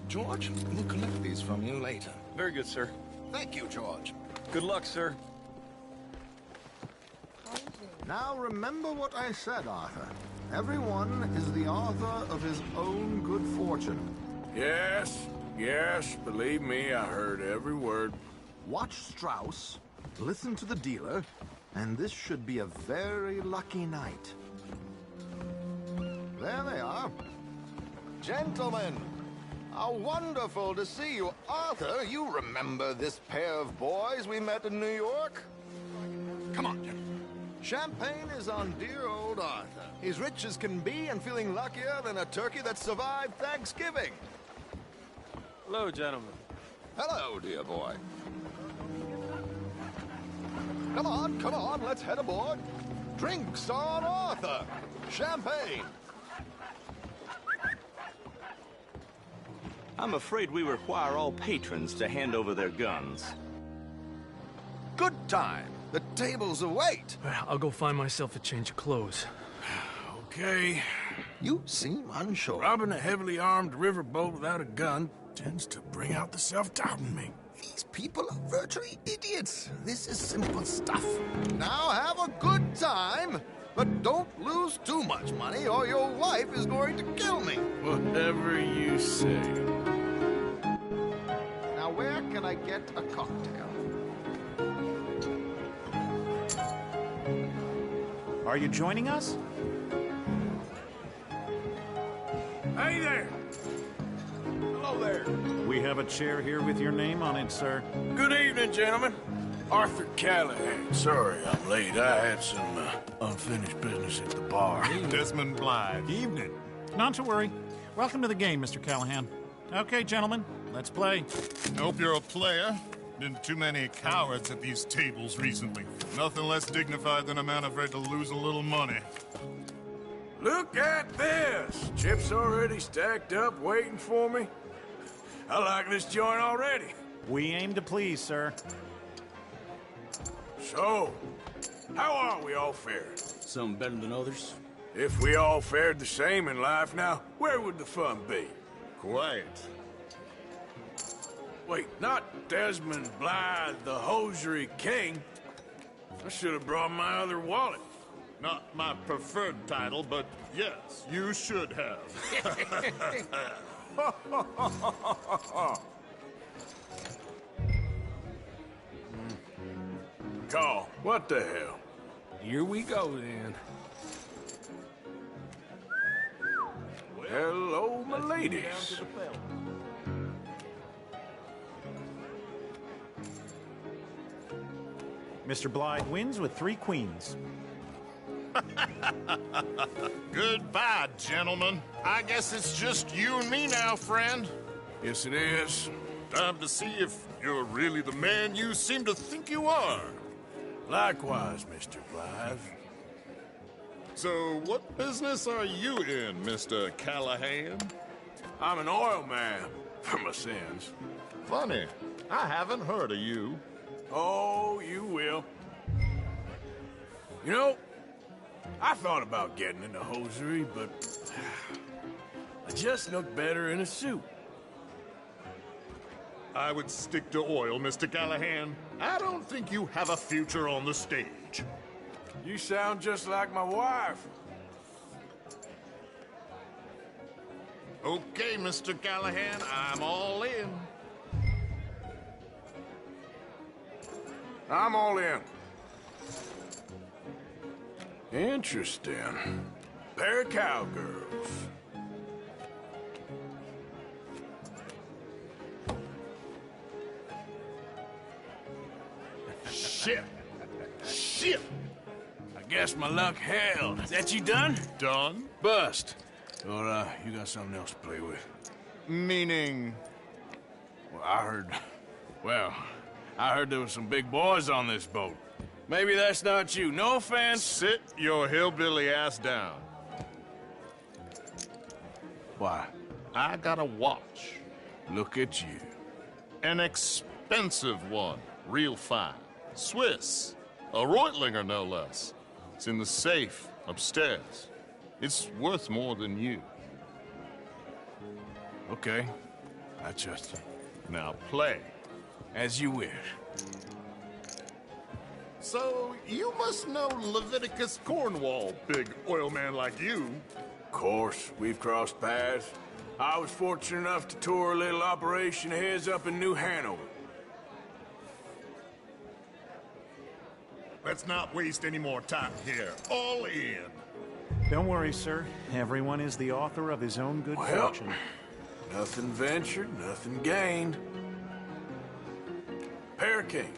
George, we'll collect these from you later. Very good, sir. Thank you, George. Good luck, sir. Now remember what I said, Arthur. Everyone is the author of his own good fortune. Yes, believe me, I heard every word. Watch Strauss, listen to the dealer, and this should be a very lucky night. There they are. Gentlemen, how wonderful to see you. Arthur, you remember this pair of boys we met in New York? Come on, gentlemen. Champagne is on dear old Arthur. He's rich as can be and feeling luckier than a turkey that survived Thanksgiving. Hello, gentlemen. Hello, dear boy. Come on, let's head aboard. Drinks on Arthur. Champagne. I'm afraid we require all patrons to hand over their guns. Good time. The tables await. I'll go find myself a change of clothes. Okay. You seem unsure. Robbing a heavily armed riverboat without a gun tends to bring out the self-doubt in me. These people are virtually idiots. This is simple stuff. Now have a good time, but don't lose too much money or your wife is going to kill me. Whatever you say. Now where can I get a cocktail? Are you joining us? Hey there! Hello there. We have a chair here with your name on it, sir. Good evening, gentlemen. Arthur Callahan. Sorry I'm late. I had some unfinished business at the bar. Desmond Blythe. Evening. Not to worry. Welcome to the game, Mr. Callahan. Okay, gentlemen, let's play. Hope you're a player. Been too many cowards at these tables recently. Nothing less dignified than a man afraid to lose a little money. Look at this! Chips already stacked up, waiting for me. I like this joint already. We aim to please, sir. So, how are we all faring? Some better than others. If we all fared the same in life now, where would the fun be? Quiet. Wait, not Desmond Blythe, the hosiery king. I should have brought my other wallet. Not my preferred title, but yes, you should have. Call, what the hell? Here we go, then. Hello, my ladies. Mr. Blythe wins with 3 queens. Goodbye, gentlemen. I guess it's just you and me now, friend. Yes, it is. Time to see if you're really the man you seem to think you are. Likewise, Mr. Blythe. So, what business are you in, Mr. Callahan? I'm an oil man, for my sins. Funny, I haven't heard of you. Oh, you will. You know, I thought about getting into hosiery, but I just look better in a suit. I would stick to oil, Mr. Callahan. I don't think you have a future on the stage. You sound just like my wife. Okay, Mr. Callahan, I'm all in. I'm all in. Interesting. Pair of cowgirls. Shit. Shit. I guess my luck held. Is that you done? Done? Bust. Or, you got something else to play with? Meaning? Well, I heard there was some big boys on this boat. Maybe that's not you. No offense. Sit your hillbilly ass down. Why? I got a watch. Look at you. An expensive one. Real fine. Swiss. A Reutlinger, no less. It's in the safe upstairs. It's worth more than you. Okay. I trust you. Now play. As you wish. So, you must know Leviticus Cornwall, big oil man like you. Of course, we've crossed paths. I was fortunate enough to tour a little operation of his up in New Hanover. Let's not waste any more time here. All in. Don't worry, sir. Everyone is the author of his own good fortune. Nothing ventured, nothing gained. Pair of kings.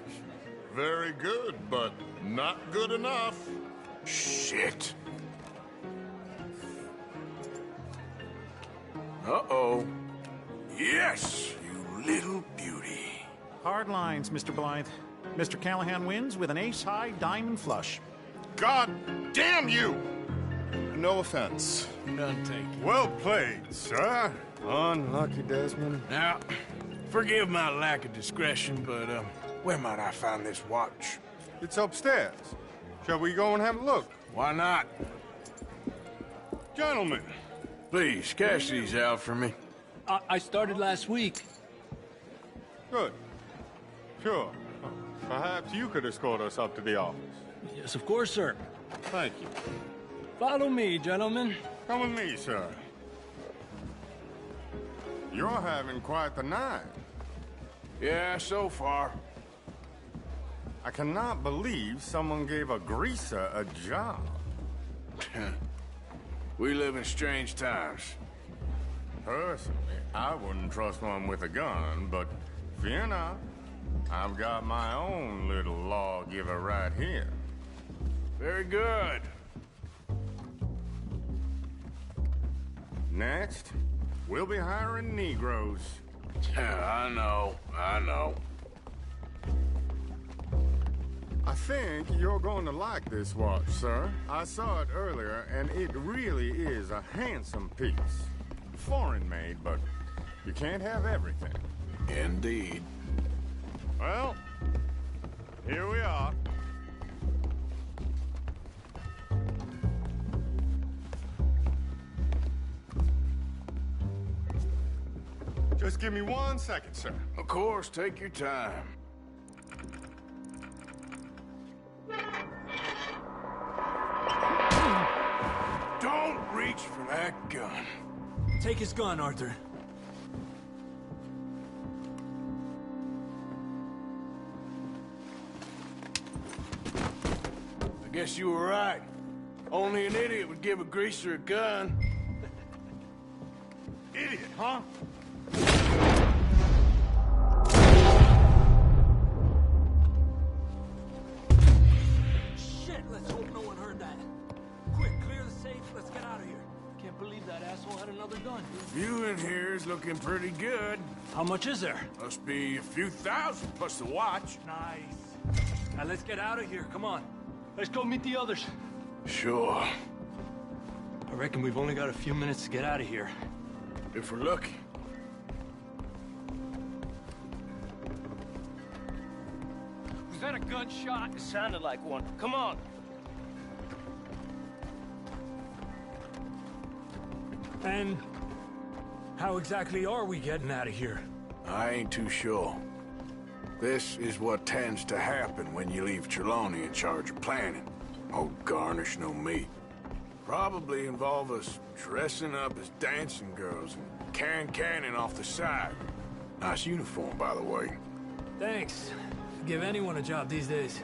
Very good, but not good enough. Shit. Uh-oh. Yes, you little beauty. Hard lines, Mr. Blythe. Mr. Callahan wins with an ace-high diamond flush. God damn you! No offense. None taken. Well played, sir. Unlucky, Desmond. Now, forgive my lack of discretion, but, where might I find this watch? It's upstairs. Shall we go and have a look? Why not? Gentlemen. Please, cash these out for me. I started last week. Good. Sure. Perhaps you could escort us up to the office. Yes, of course, sir. Thank you. Follow me, gentlemen. Come with me, sir. You're having quite the night. Yeah, so far. I cannot believe someone gave a greaser a job. We live in strange times. Personally, I wouldn't trust one with a gun, but fear not. I've got my own little lawgiver right here. Very good. Next, we'll be hiring Negroes. I know. I think you're going to like this watch, sir. I saw it earlier, and it really is a handsome piece. Foreign made, but you can't have everything. Indeed. Well, here we are. Just give me 1 second, sir. Of course, take your time. Don't reach for that gun. Take his gun, Arthur. I guess you were right. Only an idiot would give a greaser a gun. Idiot, huh? Shit, let's hope no one heard that. Quick, clear the safe, let's get out of here. Can't believe that asshole had another gun. View in here is looking pretty good. How much is there? Must be a few thousand plus the watch. Nice. Now let's get out of here, come on. Let's go meet the others. Sure. I reckon we've only got a few minutes to get out of here. If we're lucky. Was that a gunshot? It sounded like one. Come on. And how exactly are we getting out of here? I ain't too sure. This is what tends to happen when you leave Trelawney in charge of planning. Old Garnish know me. Probably involve us dressing up as dancing girls and cannon off the side. Nice uniform, by the way. Thanks. Give anyone a job these days.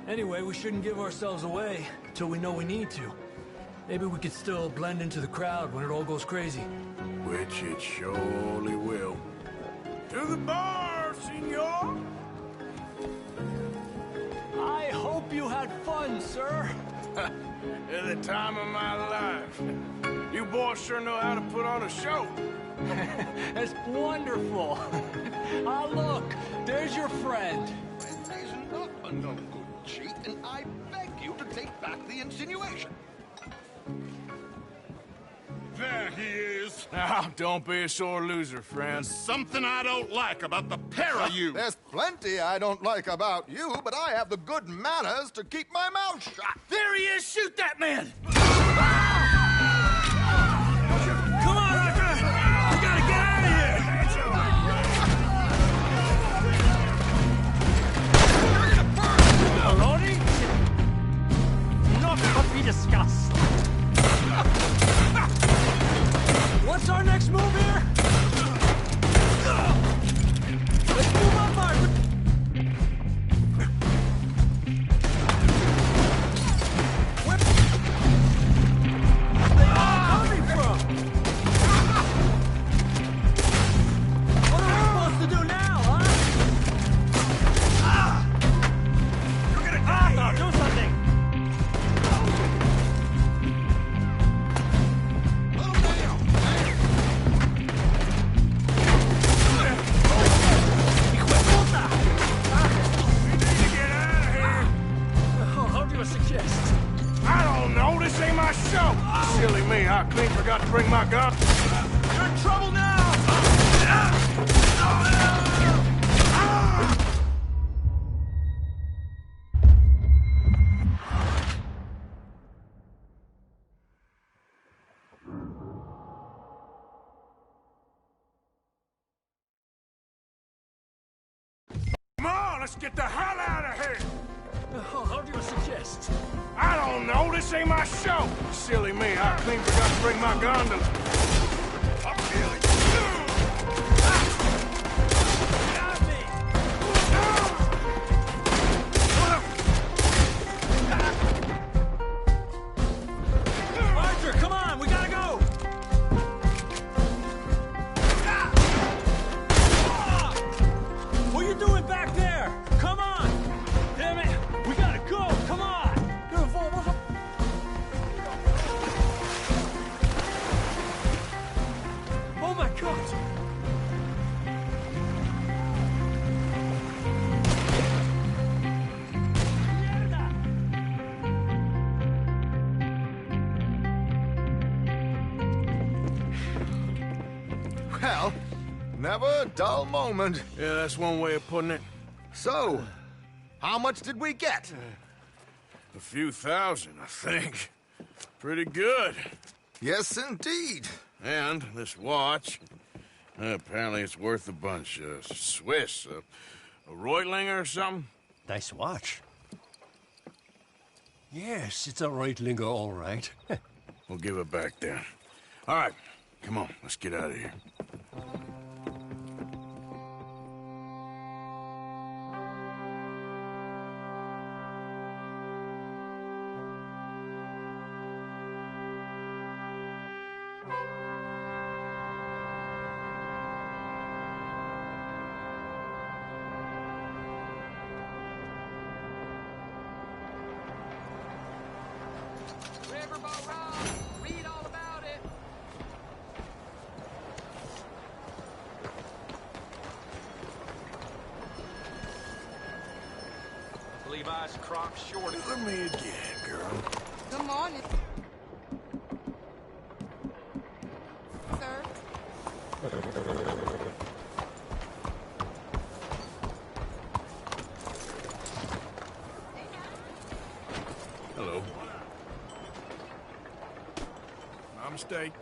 Anyway, we shouldn't give ourselves away till we know we need to. Maybe we could still blend into the crowd when it all goes crazy. Which it surely will. To the bar, senor! I hope you had fun, sir. At the time of my life. You boys sure know how to put on a show. That's wonderful. Ah, look, there's your friend. He's not a no good cheat, and I beg you to take back the insinuation. There he is. Now, don't be a sore loser, friend. There's something I don't like about the pair of you. There's plenty I don't like about you, but I have the good manners to keep my mouth shut. There he is! Shoot that man! Come on, Arthur! We gotta get out of here! Maloney? Not what we discussed. What's our next move here? Let's move up, Arthur! Where they all coming from? What are we supposed to do now, huh? You're gonna die! Arthur, do something! Suggest? I don't know. This ain't my show. Silly me. I clean forgot to bring my gun. You're in trouble now! Come on, let's get the hell out of here. How do you suggest? I don't know. This ain't my show. Silly me. I clean forgot to bring my gun to... I'll kill you. Well, never a dull moment. Yeah, that's one way of putting it. So, how much did we get? A few thousand, I think. Pretty good. Yes, indeed. And this watch, apparently it's worth a bunch. Swiss, a Reutlinger or something? Nice watch. Yes, it's a Reutlinger, all right. We'll give it back then. All right, come on, let's get out of here. Riverboat Rock! Read all about it! Levi's Crocs shorty. Let me again, girl. Good morning. Sir? Hello. My mistake.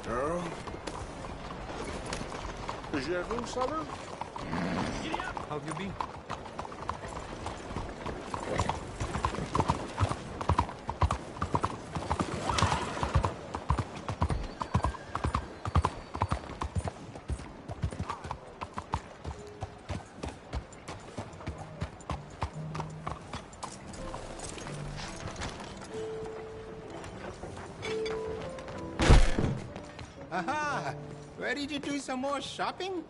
Girl? Is you do something? How you been? Aha! Ready to do some more shopping?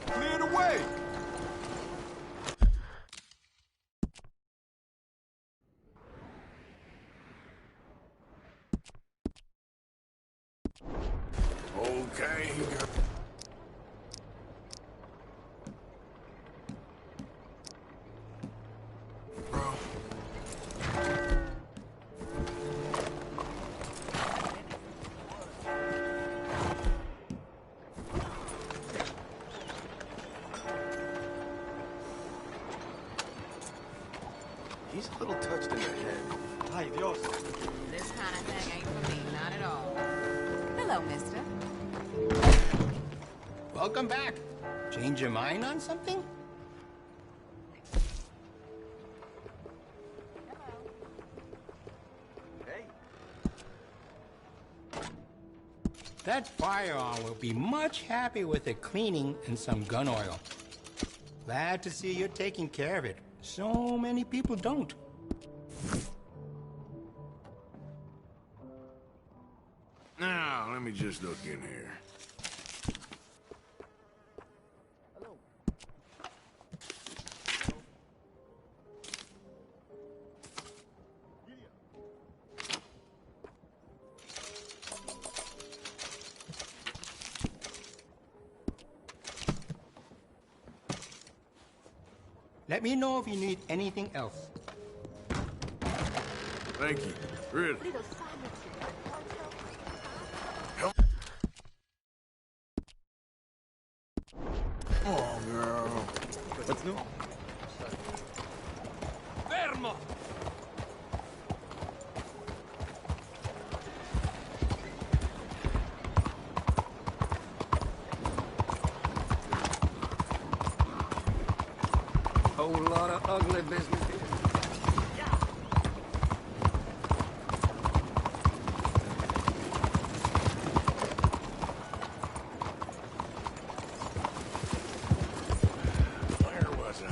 Clear the way! Okay. He's a little touched in the head. Ay, Dios. This kind of thing ain't for me, not at all. Hello, mister. Welcome back. Change your mind on something? Hey. That firearm will be much happy with a cleaning and some gun oil. Glad to see you're taking care of it. So many people don't. Now, let me just look in here. Let me know if you need anything else. Thank you. Really. Oh, girl. What's new? Fermo! Whole lot of ugly business here. Where was I?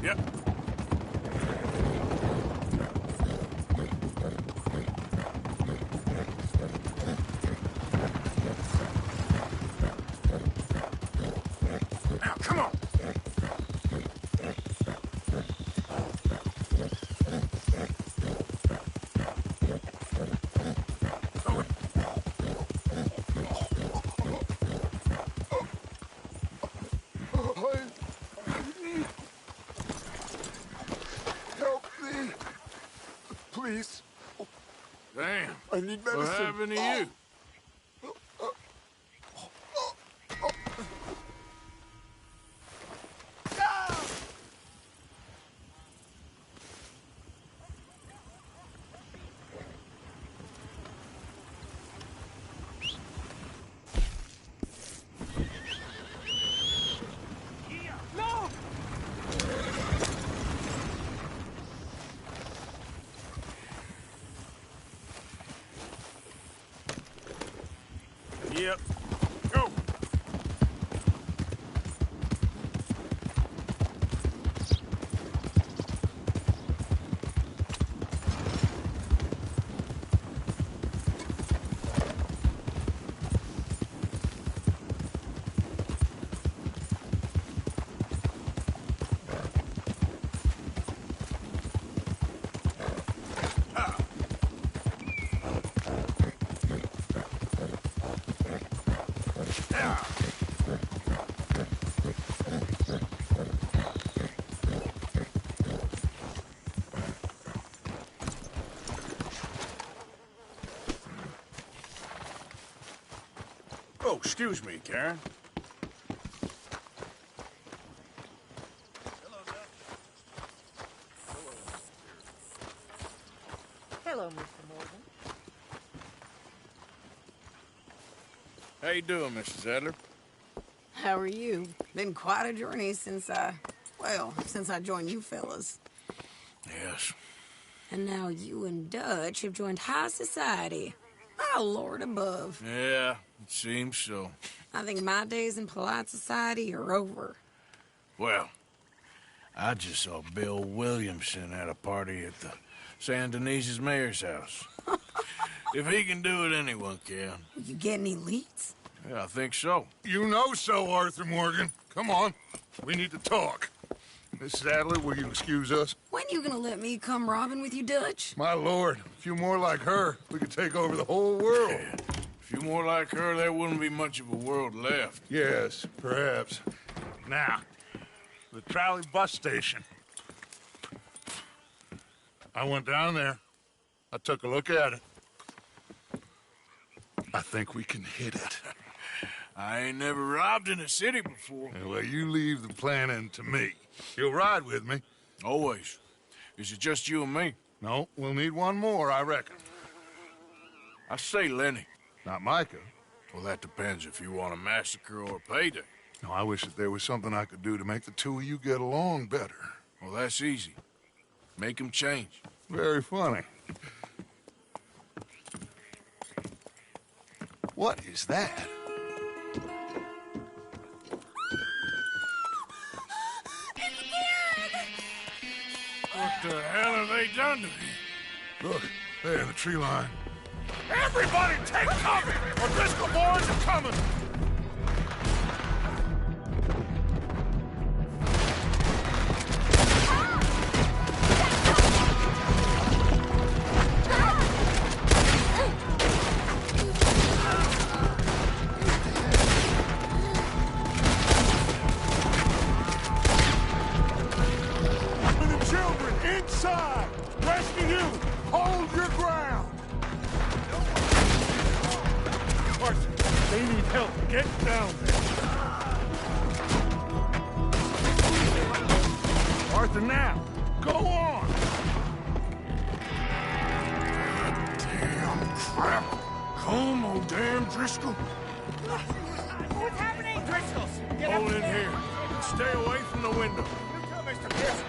Yep. Now, come on. Help me. Please. Damn. I need medicine. What happened to you? No! Yep. Go. Oh, excuse me, Karen. Hello, Mr. Morgan. How you doing, Mrs. Adler? How are you? Been quite a journey since I joined you fellas. Yes. And now you and Dutch have joined high society. My lord above. Yeah, it seems so. I think my days in polite society are over. Well, I just saw Bill Williamson at a party at the San Denise's mayor's house. If he can do it, anyone can. You get any leads? Yeah, I think so. You know so, Arthur Morgan. Come on. We need to talk. Miss Adler, will you excuse us? When you gonna let me come robbing with you, Dutch? My lord, a few more like her, we could take over the whole world. Yeah. A few more like her, there wouldn't be much of a world left. Yes, perhaps. Now, the trolley bus station. I went down there. I took a look at it. I think we can hit it. I ain't never robbed in a city before. Well, you leave the planning to me. You'll ride with me. Always. Is it just you and me? No, we'll need one more, I reckon. I say Lenny. Not Micah. Well, that depends if you want a massacre or a payday. No, I wish that there was something I could do to make the two of you get along better. Well, that's easy. Make them change. Very funny. What is that? What the hell have they done to me? Look, there in the tree line. Everybody take cover! The Driscoll boys are coming! Inside! Rescue you! Hold your ground! Carson, they need help. Get down there. Arthur, now! Go on! Damn crap! Come, oh damn Driscoll! What's happening? Driscolls! Get Hold up in here. And stay away from the window. You too, Mr. Pierce.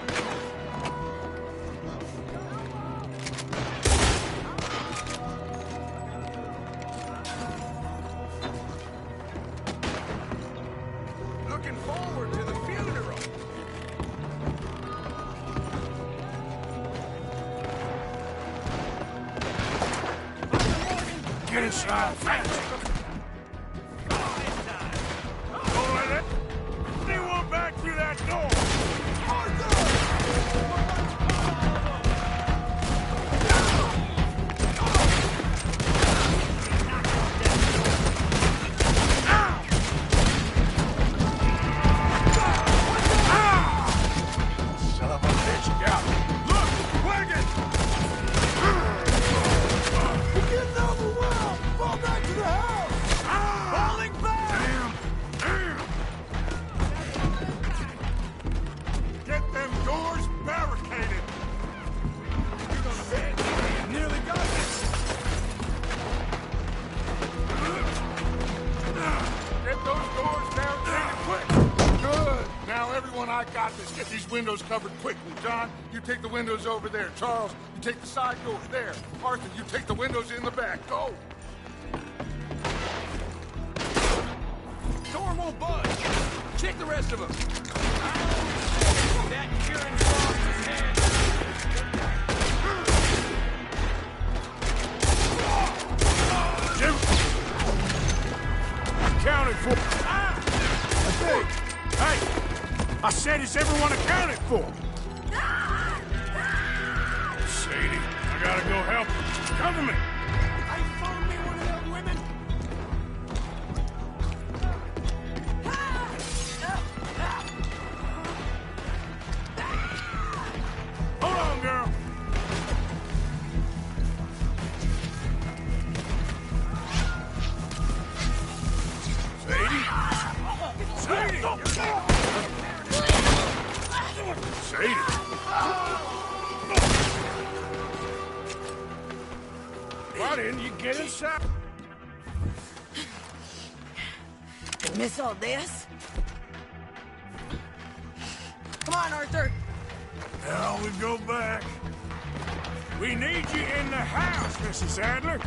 Looking forward to the funeral. Get inside fast! Don't let anyone back through that door! Son of a bitch, yeah. Look! Wagon! We're getting overwhelmed! Fall back to the house! Falling back! Damn! Get them doors barricaded! Nearly got this! Get those doors barricaded quick! Good! Now, everyone, I got this. Get these windows covered quickly. John, you take the windows over there. Charles, you take the side door there. Arthur, you take the windows in the back. Go! Door won't budge. Check the rest of them. That Kieran Fox's head. Jim! Accounted for. Hey! I said, is everyone accounted for? Sadie, I gotta go help her. Cover me! I phoned me one of them women. Hold on, girl! Sadie? Sadie! Sadie! Why didn't you get inside? Miss all this? Come on, Arthur. Now we go back. We need you in the house, Mrs. Adler.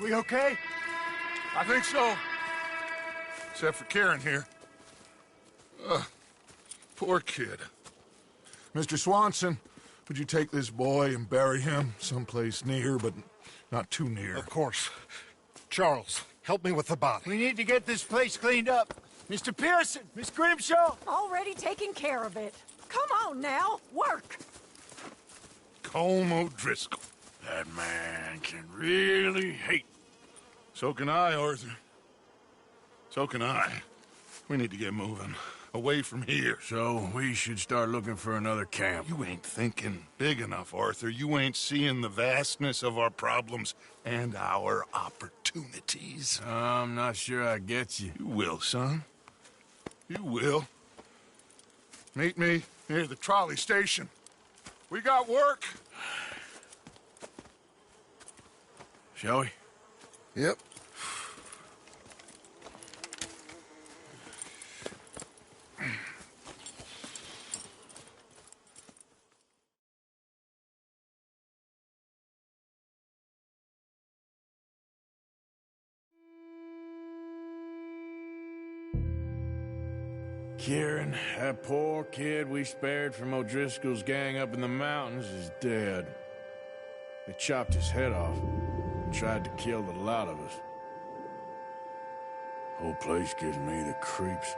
We okay? I think so. Except for Karen here. Poor kid. Mr. Swanson, would you take this boy and bury him someplace near, but not too near? Of course. Charles, help me with the body. We need to get this place cleaned up. Mr. Pearson, Miss Grimshaw. Already taking care of it. Come on now, work. Colm O'Driscoll. That man can really hate. So can I, Arthur. So can I. We need to get moving. Away from here. So we should start looking for another camp. You ain't thinking big enough, Arthur. You ain't seeing the vastness of our problems and our opportunities. I'm not sure I get you. You will, son. You will. Meet me near the trolley station. We got work. Shall we? Yep. Kieran, that poor kid we spared from O'Driscoll's gang up in the mountains is dead. They chopped his head off and tried to kill the lot of us. Whole place gives me the creeps.